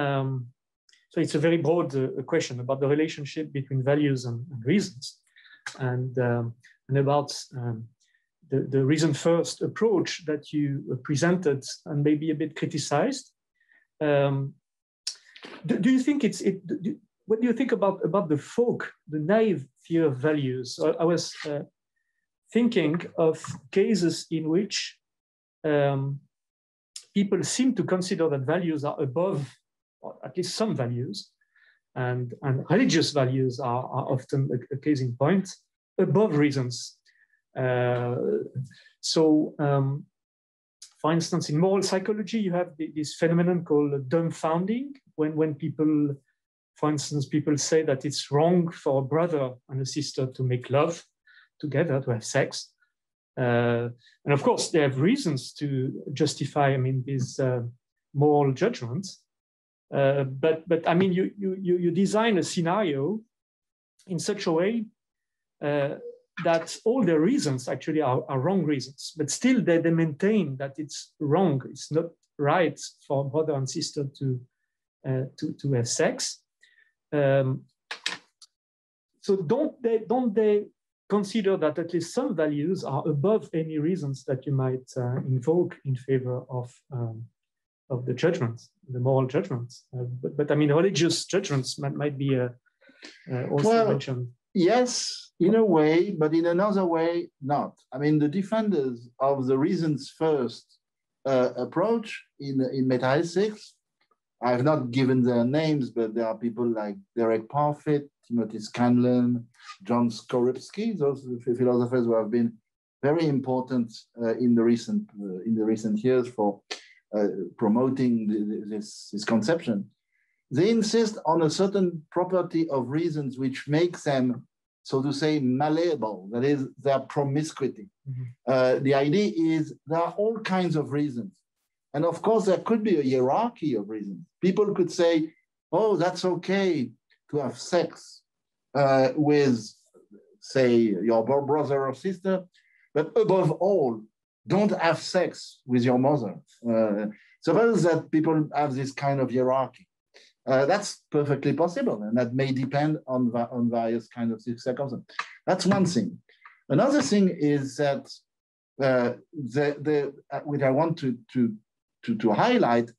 it's a very broad question about the relationship between values and reasons, and about the reason first approach that you presented and maybe a bit criticized. Do you think what do you think about the folk, the naive fear of values? I was thinking of cases in which people seem to consider that values are above, or at least some values, and religious values are often a case in point, above reasons. For instance, in moral psychology, you have this phenomenon called dumbfounding, when people, for instance, people say that it's wrong for a brother and a sister to make love together, to have sex. And of course, they have reasons to justify, I mean, these moral judgments. But I mean, you design a scenario in such a way that all the reasons actually are wrong reasons, but still they maintain that it's wrong. It's not right for brother and sister to have sex. So don't they consider that at least some values are above any reasons that you might invoke in favor of the judgments, the moral judgments? But I mean, religious judgments might be also mentioned. Yes, in a way, but in another way, not. I mean, the defenders of the reasons first approach in metaethics, I have not given their names, but there are people like Derek Parfit, Timothy Scanlon, John Skorupski, those philosophers who have been very important in the recent years for promoting this conception. They insist on a certain property of reasons which makes them, so to say, malleable, that is, their promiscuity. Mm-hmm. The idea is there are all kinds of reasons. And of course, there could be a hierarchy of reasons. People could say, oh, that's okay to have sex with, say, your brother or sister, but above all, don't have sex with your mother. Suppose that people have this kind of hierarchy. That's perfectly possible, and that may depend on various kinds of circumstances. That's one thing. Another thing is that which I want to highlight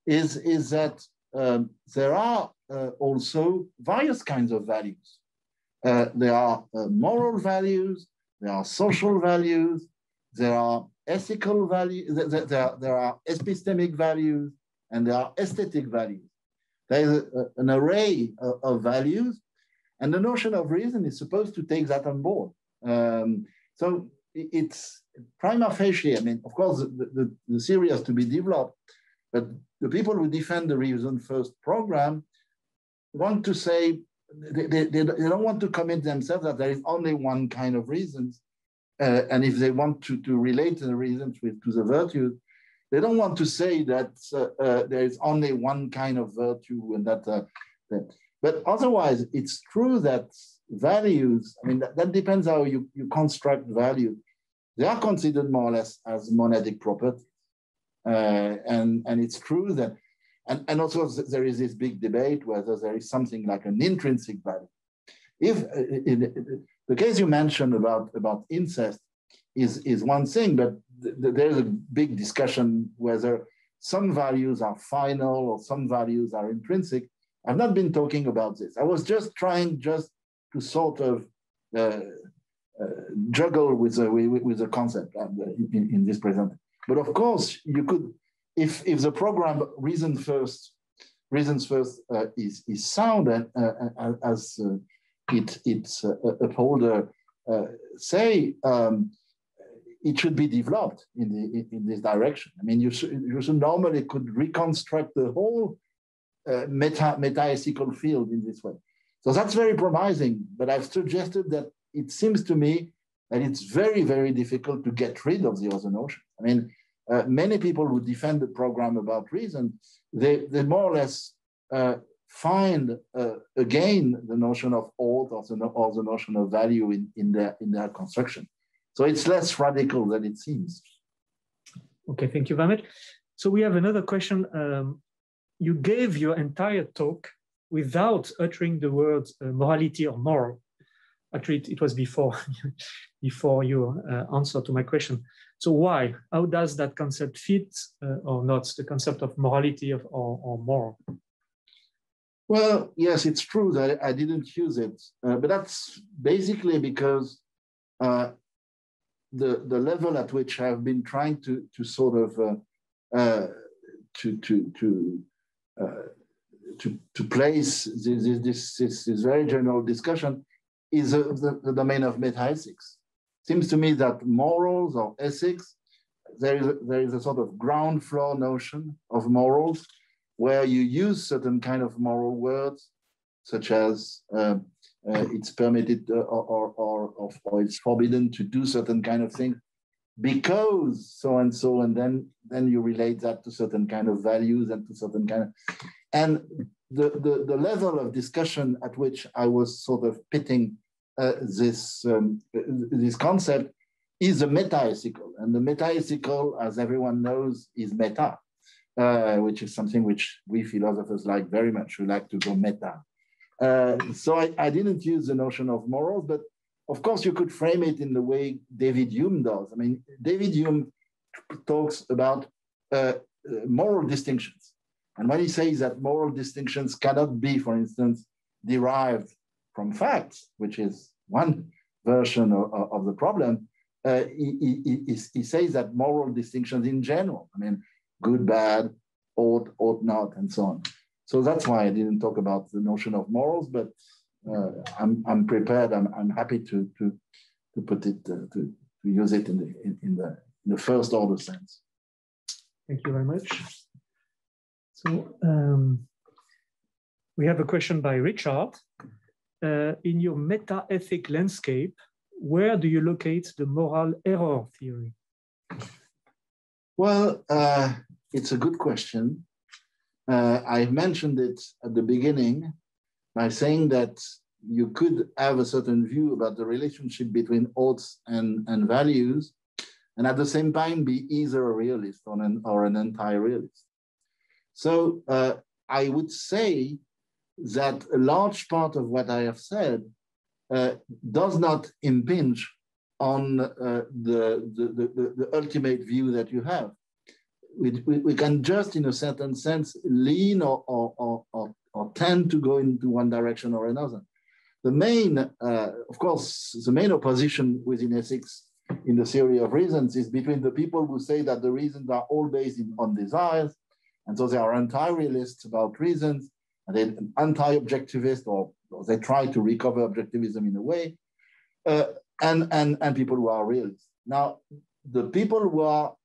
is that there are also various kinds of values. There are moral values, there are social values, there are ethical values, there are epistemic values, and there are aesthetic values. There is an array of values, and the notion of reason is supposed to take that on board. So it's prima facie. I mean, of course, the theory has to be developed, but the people who defend the reason first program want to say, they don't want to commit themselves that there is only one kind of reasons. And if they want to relate the reasons to the virtues, they don't want to say that there is only one kind of virtue and that. But otherwise, it's true that values, I mean, that depends how you construct value. They are considered more or less as monadic properties. And it's true that, and also there is this big debate whether there is something like an intrinsic value. If the case you mentioned about incest is one thing, but there's a big discussion whether some values are final or some values are intrinsic. I've not been talking about this. I was just trying to sort of juggle with the concept in this present. But of course, you could, if the program reasons first is sound, and as its upholder say, it should be developed in this direction. I mean, you should normally could reconstruct the whole meta-ethical field in this way. So that's very promising, but I've suggested that it seems to me that it's very, very difficult to get rid of the other notions. I mean, many people who defend the program about reason, they more or less find again the notion of ought or the notion of value in their construction. So it's less radical than it seems. Okay, thank you very much. So we have another question. You gave your entire talk without uttering the words morality or moral. Actually, it was before your answer to my question. So why? How does that concept fit or not, the concept of morality or moral? Well, yes, it's true that I didn't use it, but that's basically because the level at which I've been trying to sort of to place this very general discussion is the domain of metaethics. Seems to me that morals or ethics, there is a sort of ground floor notion of morals where you use certain kind of moral words, such as it's permitted or it's forbidden to do certain kind of things because so and so, and then you relate that to certain kind of values and to certain kind of, and the level of discussion at which I was sort of pitting this concept is a meta-ethical, and the meta-ethical, as everyone knows, is meta, which is something which we philosophers like very much. We like to go meta. So I didn't use the notion of morals, but of course you could frame it in the way David Hume does. I mean, David Hume talks about moral distinctions. And when he says that moral distinctions cannot be, for instance, derived from facts, which is one version of the problem, he says that moral distinctions in general, I mean, good, bad, ought not, and so on. So that's why I didn't talk about the notion of morals, but I'm prepared. I'm happy to put it to use it in the first order sense. Thank you very much. So we have a question by Richard. In your meta-ethic landscape, where do you locate the moral error theory? Well, it's a good question. I mentioned it at the beginning by saying that you could have a certain view about the relationship between oughts and values, and at the same time be either a realist or an anti-realist. So I would say that a large part of what I have said does not impinge on the ultimate view that you have. We can just, in a certain sense, lean or tend to go into one direction or another. The main, of course, the main opposition within ethics in the theory of reasons is between the people who say that the reasons are all based on desires, and so they are anti-realists about reasons, and then anti-objectivist, or they try to recover objectivism in a way, and people who are realists. Now, the people who are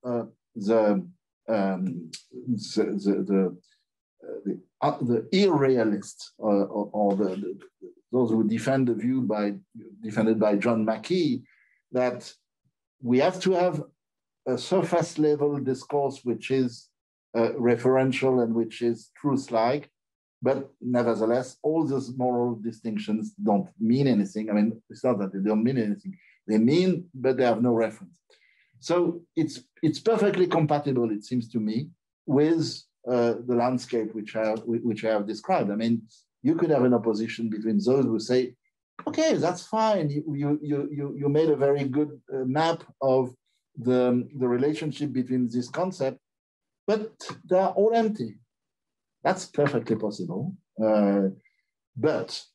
the irrealists, or those who defend the view defended by John Mackey, that we have to have a surface level discourse which is referential and which is truth-like, but nevertheless, all those moral distinctions don't mean anything. I mean, it's not that they don't mean anything. They mean, but they have no reference. So it's perfectly compatible, it seems to me, with the landscape which I have described. I mean, you could have an opposition between those who say, okay, that's fine. You made a very good map of the relationship between this concept, but they are all empty. That's perfectly possible. But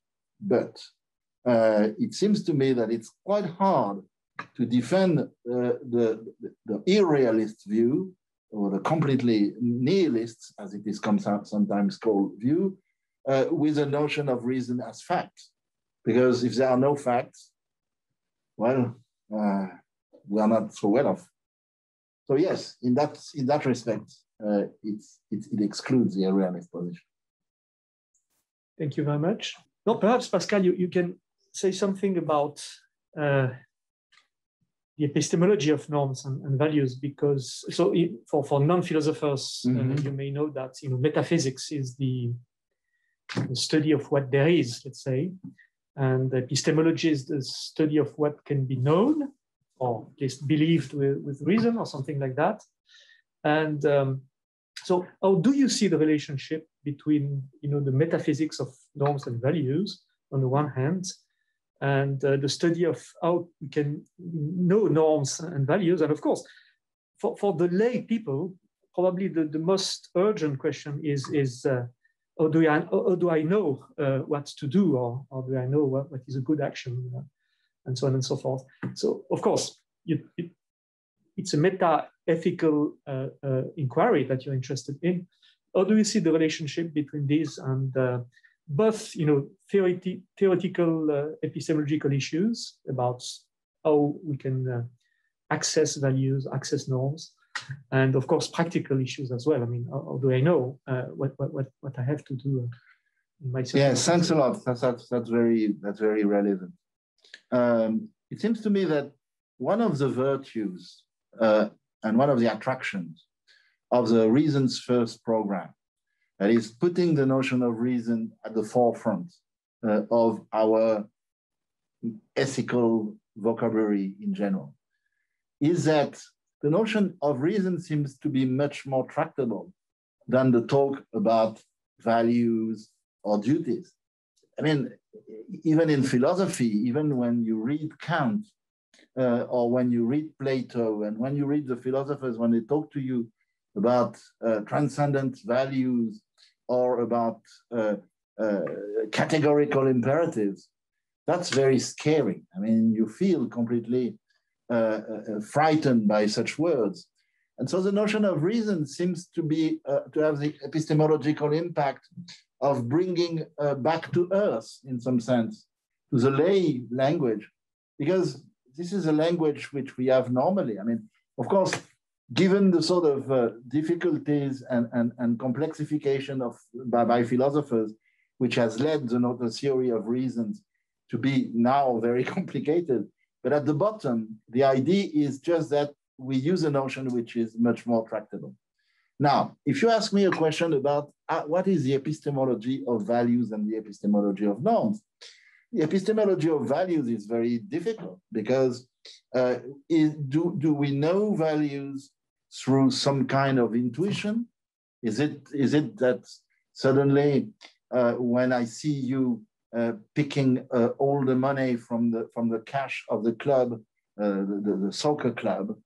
it seems to me that it's quite hard to defend the irrealist view, or the completely nihilist, as it is sometimes called, view, with a notion of reason as fact. Because if there are no facts, well, we are not so well off. So yes, in that respect, it excludes the irrealist position. Thank you very much. No, perhaps Pascal, you can say something about the epistemology of norms and values, because for non-philosophers, you may know that metaphysics is the study of what there is, let's say, and epistemology is the study of what can be known, or at least believed with reason, or something like that. And so, how do you see the relationship between the metaphysics of norms and values on the one hand, and the study of how we can know norms and values? And of course, for the lay people, probably the most urgent question is how do I know what to do, or do I know what is a good action, and so on and so forth. So, of course, it's a meta-ethical inquiry that you're interested in. How do you see the relationship between these and both, theoretical epistemological issues about how we can access values, access norms, and of course practical issues as well? I mean, how do I know what I have to do in my circumstances? Yes, thanks a lot. That's very relevant. It seems to me that one of the virtues and one of the attractions of the Reasons First program, that is putting the notion of reason at the forefront of our ethical vocabulary in general, is that the notion of reason seems to be much more tractable than the talk about values or duties. I mean, even in philosophy, even when you read Kant, or when you read Plato, and when you read the philosophers, when they talk to you about transcendent values or about categorical imperatives, that's very scary. I mean, you feel completely frightened by such words. And so the notion of reason seems to be to have the epistemological impact of bringing back to earth, in some sense, to the lay language, because this is a language which we have normally. I mean, of course, given the sort of difficulties and complexification by philosophers, which has led the theory of reasons to be now very complicated. But at the bottom, the idea is just that we use a notion which is much more tractable. Now, if you ask me a question about what is the epistemology of values and the epistemology of norms, the epistemology of values is very difficult because do we know values through some kind of intuition? Is it that suddenly when I see you picking all the money from the cash of the club, the soccer club,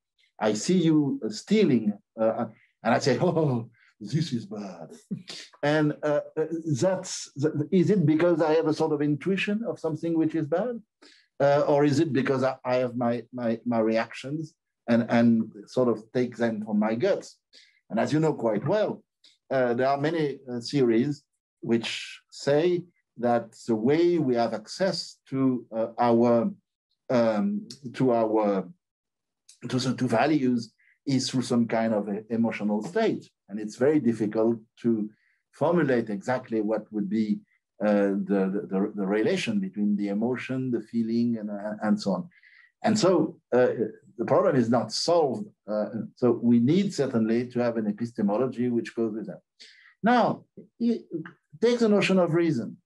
I see you stealing, and I say, oh, this is bad. And is it because I have a sort of intuition of something which is bad? Or is it because I have my reactions and sort of take them from my guts? And as you know quite well, there are many theories which say that the way we have access to values is through some kind of emotional state. And it's very difficult to formulate exactly what would be the relation between the emotion, the feeling, and so on. And so the problem is not solved. So we need certainly to have an epistemology which goes with that. Now, take the notion of reason.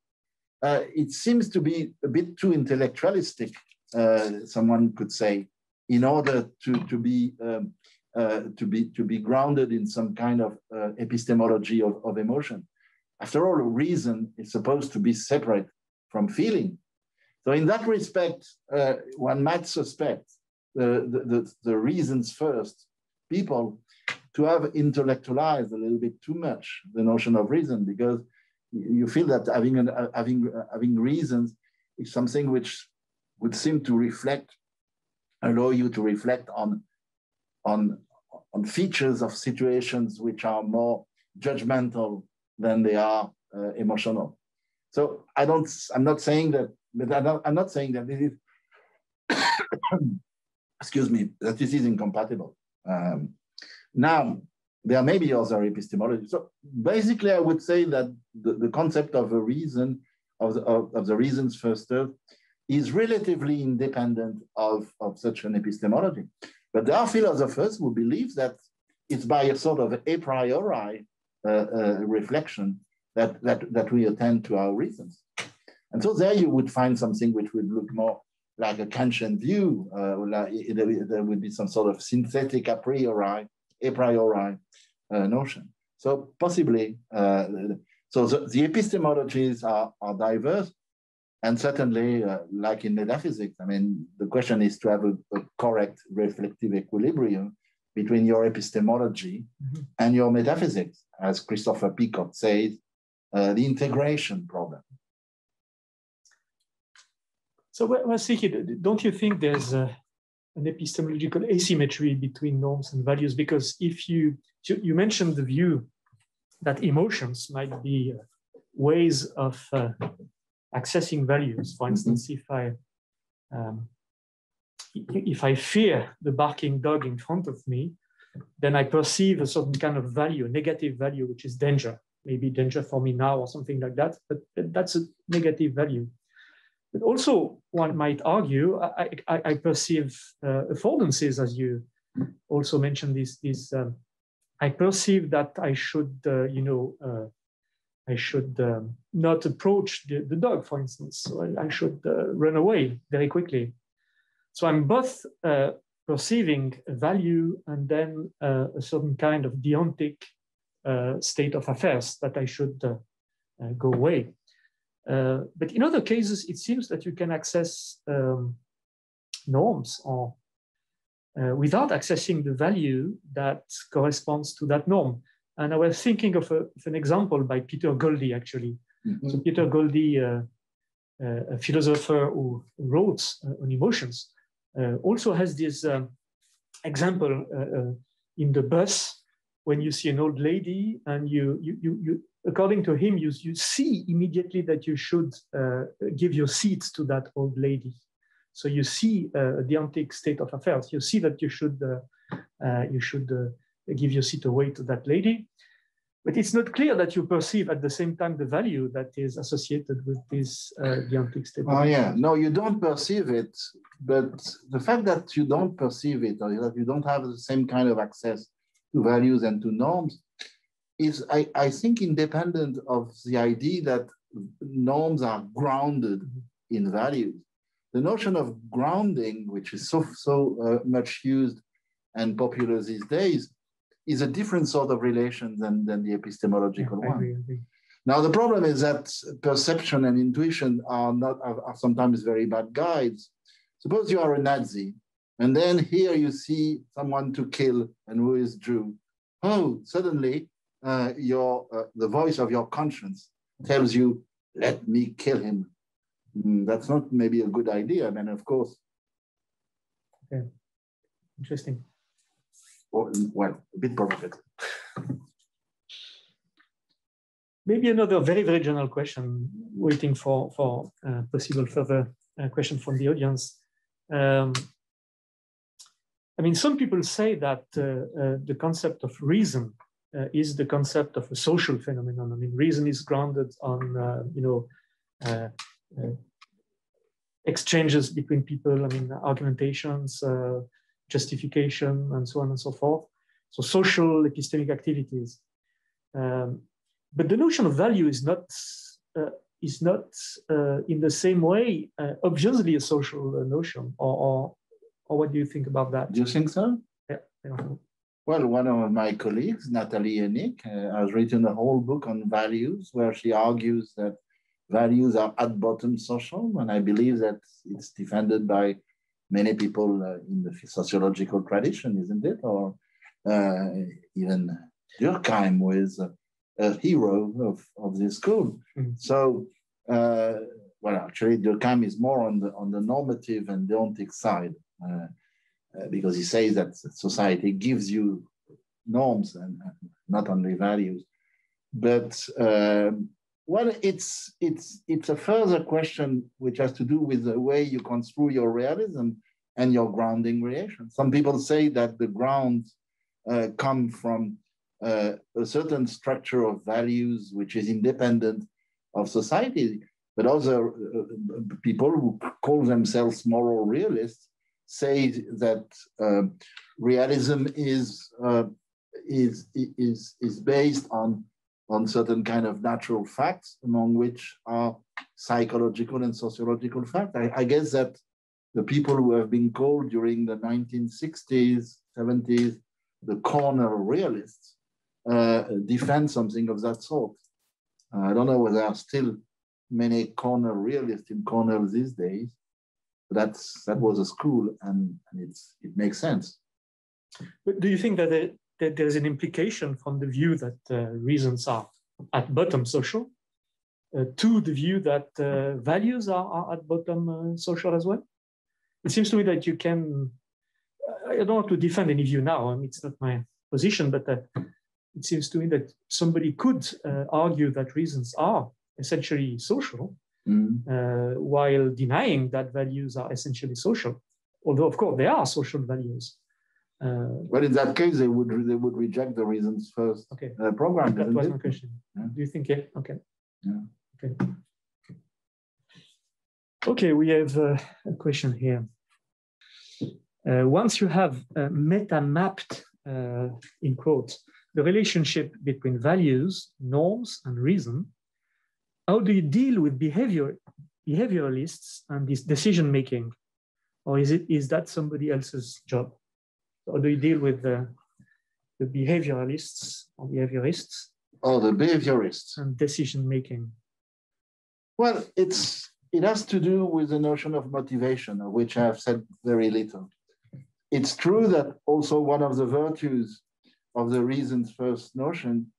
It seems to be a bit too intellectualistic, someone could say, in order to be grounded in some kind of epistemology of emotion. After all, reason is supposed to be separate from feeling. So in that respect, one might suspect the reasons first people to have intellectualized a little bit too much the notion of reason, because you feel that having reasons is something which would seem to allow you to reflect on features of situations which are more judgmental than they are emotional. So I'm not saying that this is excuse me, that this is incompatible. Now, there may be other epistemology. So basically, I would say that the concept of a reason, of the reasons first, is relatively independent of such an epistemology. But there are philosophers who believe that it's by a sort of a priori reflection that we attend to our reasons. And so there you would find something which would look more like a Kantian view, there would be some sort of synthetic a priori notion. So possibly, so the epistemologies are diverse, and certainly, like in metaphysics, I mean, the question is to have a correct reflective equilibrium between your epistemology and your metaphysics, as Christopher Peacock says, the integration problem. So well, Siki, don't you think there's an epistemological asymmetry between norms and values? Because if you mentioned the view that emotions might be ways of accessing values. For instance, if I fear the barking dog in front of me, then I perceive a certain kind of value, a negative value, which is danger. Maybe danger for me now or something like that, but that's a negative value. But also, one might argue, I perceive affordances, as you also mentioned. I perceive that I should, not approach the dog, for instance. So I should run away very quickly. So I'm both perceiving a value and then a certain kind of deontic state of affairs that I should go away. But in other cases, it seems that you can access norms or without accessing the value that corresponds to that norm. And I was thinking of an example by Peter Goldie, actually. So Peter Goldie, a philosopher who wrote on emotions, also has this example in the bus when you see an old lady and you according to him, you see immediately that you should give your seat to that old lady. So you see a deontic state of affairs. You see that you should give your seat away to that lady. But it's not clear that you perceive at the same time the value that is associated with this deontic state. Oh, yeah. No, you don't perceive it. But the fact that you don't perceive it, or that you don't have the same kind of access to values and to norms, is, I think, independent of the idea that norms are grounded in values. The notion of grounding, which is so much used and popular these days, is a different sort of relation than the epistemological one. I agree. Now, the problem is that perception and intuition are sometimes very bad guides. Suppose you are a Nazi, and then here you see someone to kill and who is Jew. Oh, suddenly the voice of your conscience tells you, let me kill him. That's not maybe a good idea, then, of course. Okay, interesting. Well, a bit provocative. Maybe another very, very general question, waiting for possible further question from the audience. I mean, some people say that the concept of reason is the concept of a social phenomenon. I mean, reason is grounded on, exchanges between people, I mean, argumentations, justification, and so on and so forth. So social epistemic activities. But the notion of value is not in the same way obviously a social notion, or what do you think about that? Do you think so? Yeah, I don't know. Well, one of my colleagues, Natalie Hennig, has written a whole book on values, where she argues that values are at bottom social, and I believe that it's defended by many people in the sociological tradition, isn't it? Or even Durkheim was a hero of this school. Mm-hmm. So, well, actually, Durkheim is more on the normative and deontic side, because he says that society gives you norms and not only values. But well, it's a further question which has to do with the way you construe your realism and your grounding relation. Some people say that the grounds come from a certain structure of values which is independent of society, but other people who call themselves moral realists say that realism is based on certain kind of natural facts, among which are psychological and sociological facts. I guess that the people who have been called during the 1960s, 70s, the corner realists, defend something of that sort. I don't know whether there are still many corner realists in corners these days, but that was a school, and it makes sense. But do you think that there's an implication from the view that reasons are at bottom social to the view that values are at bottom social as well? It seems to me that you can, I don't want to defend any view now, I mean, it's not my position, but it seems to me that somebody could argue that reasons are essentially social, while denying that values are essentially social, although of course they are social values. Well, in that case, they would reject the reasons first program. That was my question. Yeah. Do you think? Yeah. Okay. Yeah. Okay. Okay, we have a question here. Once you have meta-mapped, in quotes, the relationship between values, norms, and reason, how do you deal with behavioralists and this decision-making? Or is that somebody else's job? How do you deal with the behavioralists or behaviorists? Oh, the behaviorists. And decision-making. Well, it has to do with the notion of motivation, of which I have said very little. It's true that also one of the virtues of the reasons first notion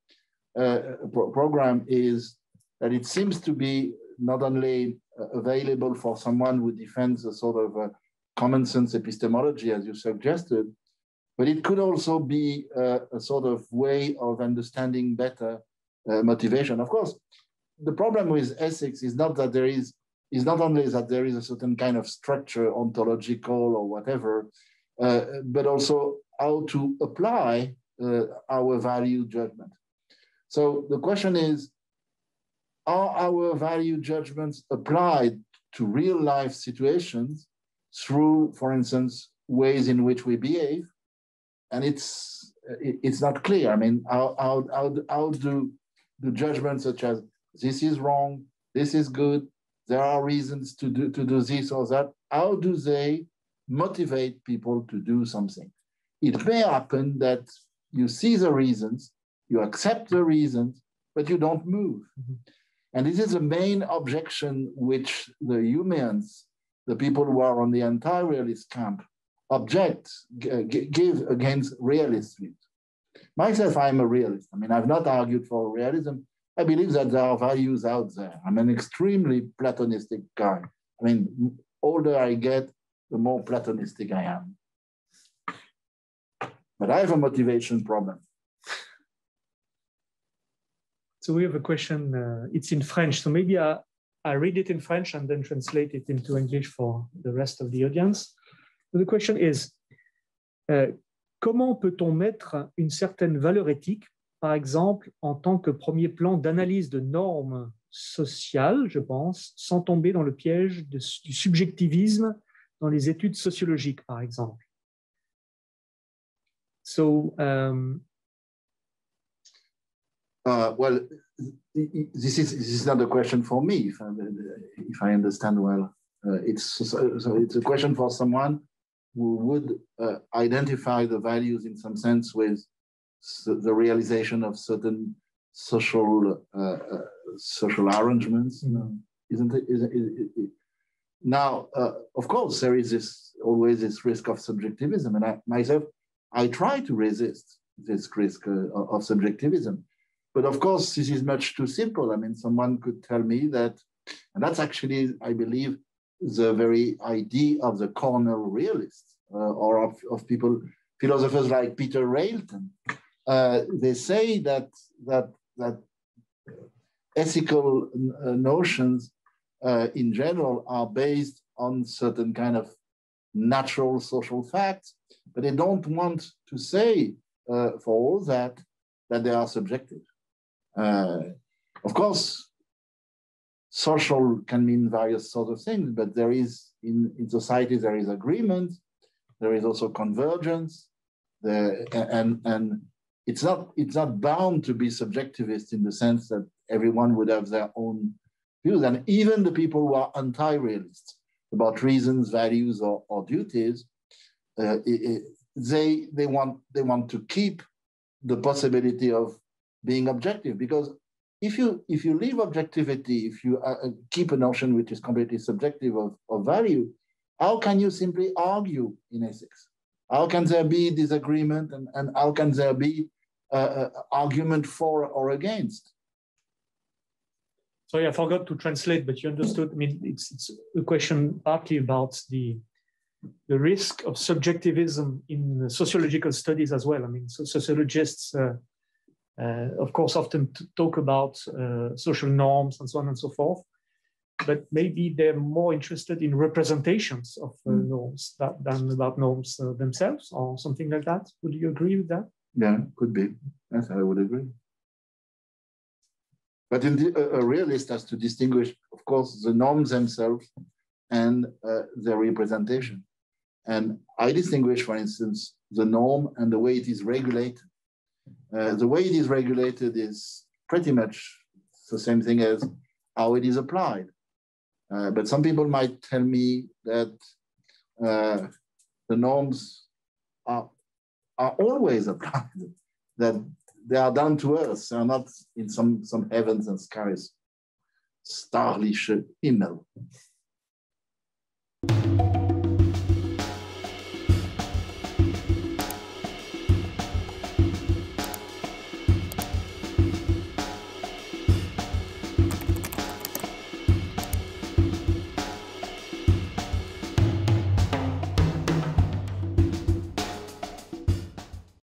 program is that it seems to be not only available for someone who defends a sort of common sense epistemology, as you suggested, but it could also be a sort of way of understanding better motivation. Of course, the problem with ethics is not that there is is not only that there is a certain kind of structure, ontological or whatever, but also how to apply our value judgment. So the question is, are our value judgments applied to real life situations through, for instance, ways in which we behave? And it's not clear. I mean, how do judgments such as this is wrong, this is good, there are reasons to do this or that, how do they motivate people to do something? It may happen that you see the reasons, you accept the reasons, but you don't move. Mm-hmm. And this is the main objection which the humans, the people who are on the anti-realist camp, give against realist views. Myself, I'm a realist. I mean, I've not argued for realism. I believe that there are values out there. I'm an extremely Platonistic guy. I mean, the older I get, the more Platonistic I am. But I have a motivation problem. So we have a question, it's in French. So maybe I read it in French and then translate it into English for the rest of the audience. So the question is, comment peut-on mettre une certaine valeur éthique, par exemple, en tant que premier plan d'analyse de normes sociales, je pense, sans tomber dans le piège du subjectivisme dans les études sociologiques, par exemple? So, well, this is not a question for me, if I understand well. It's a question for someone who would identify the values in some sense with the realization of certain social arrangements, isn't it? Now, of course, there is always this risk of subjectivism, and I try to resist this risk of subjectivism. But of course, this is much too simple. I mean, someone could tell me that, and that's actually, I believe, the very idea of the corner realists or of people, philosophers like Peter Railton. They say that ethical notions in general are based on certain kind of natural social facts, but they don't want to say for all that they are subjective. Of course, social can mean various sorts of things, but there is in society there is agreement, there is also convergence, and it's not bound to be subjectivist in the sense that everyone would have their own views, and even the people who are anti-realist about reasons, values, or duties, they want to keep the possibility of being objective, because if you leave objectivity, if you keep a notion which is completely subjective of value, how can you simply argue in ethics? How can there be disagreement, and how can there be argument for or against? Sorry, I forgot to translate, but you understood. I mean, it's a question partly about the risk of subjectivism in sociological studies as well. I mean, so sociologists, of course, often talk about social norms and so on and so forth, but maybe they're more interested in representations of norms than about norms themselves or something like that. Would you agree with that? Yeah, could be. Yes, I would agree. But a realist has to distinguish, of course, the norms themselves and their representation. And I distinguish, for instance, the norm and the way it is regulated. The way it is regulated is pretty much the same thing as how it is applied. But some people might tell me that the norms are always applied, that they are down to earth, they are not in some heavens and skies, starliche Himmel.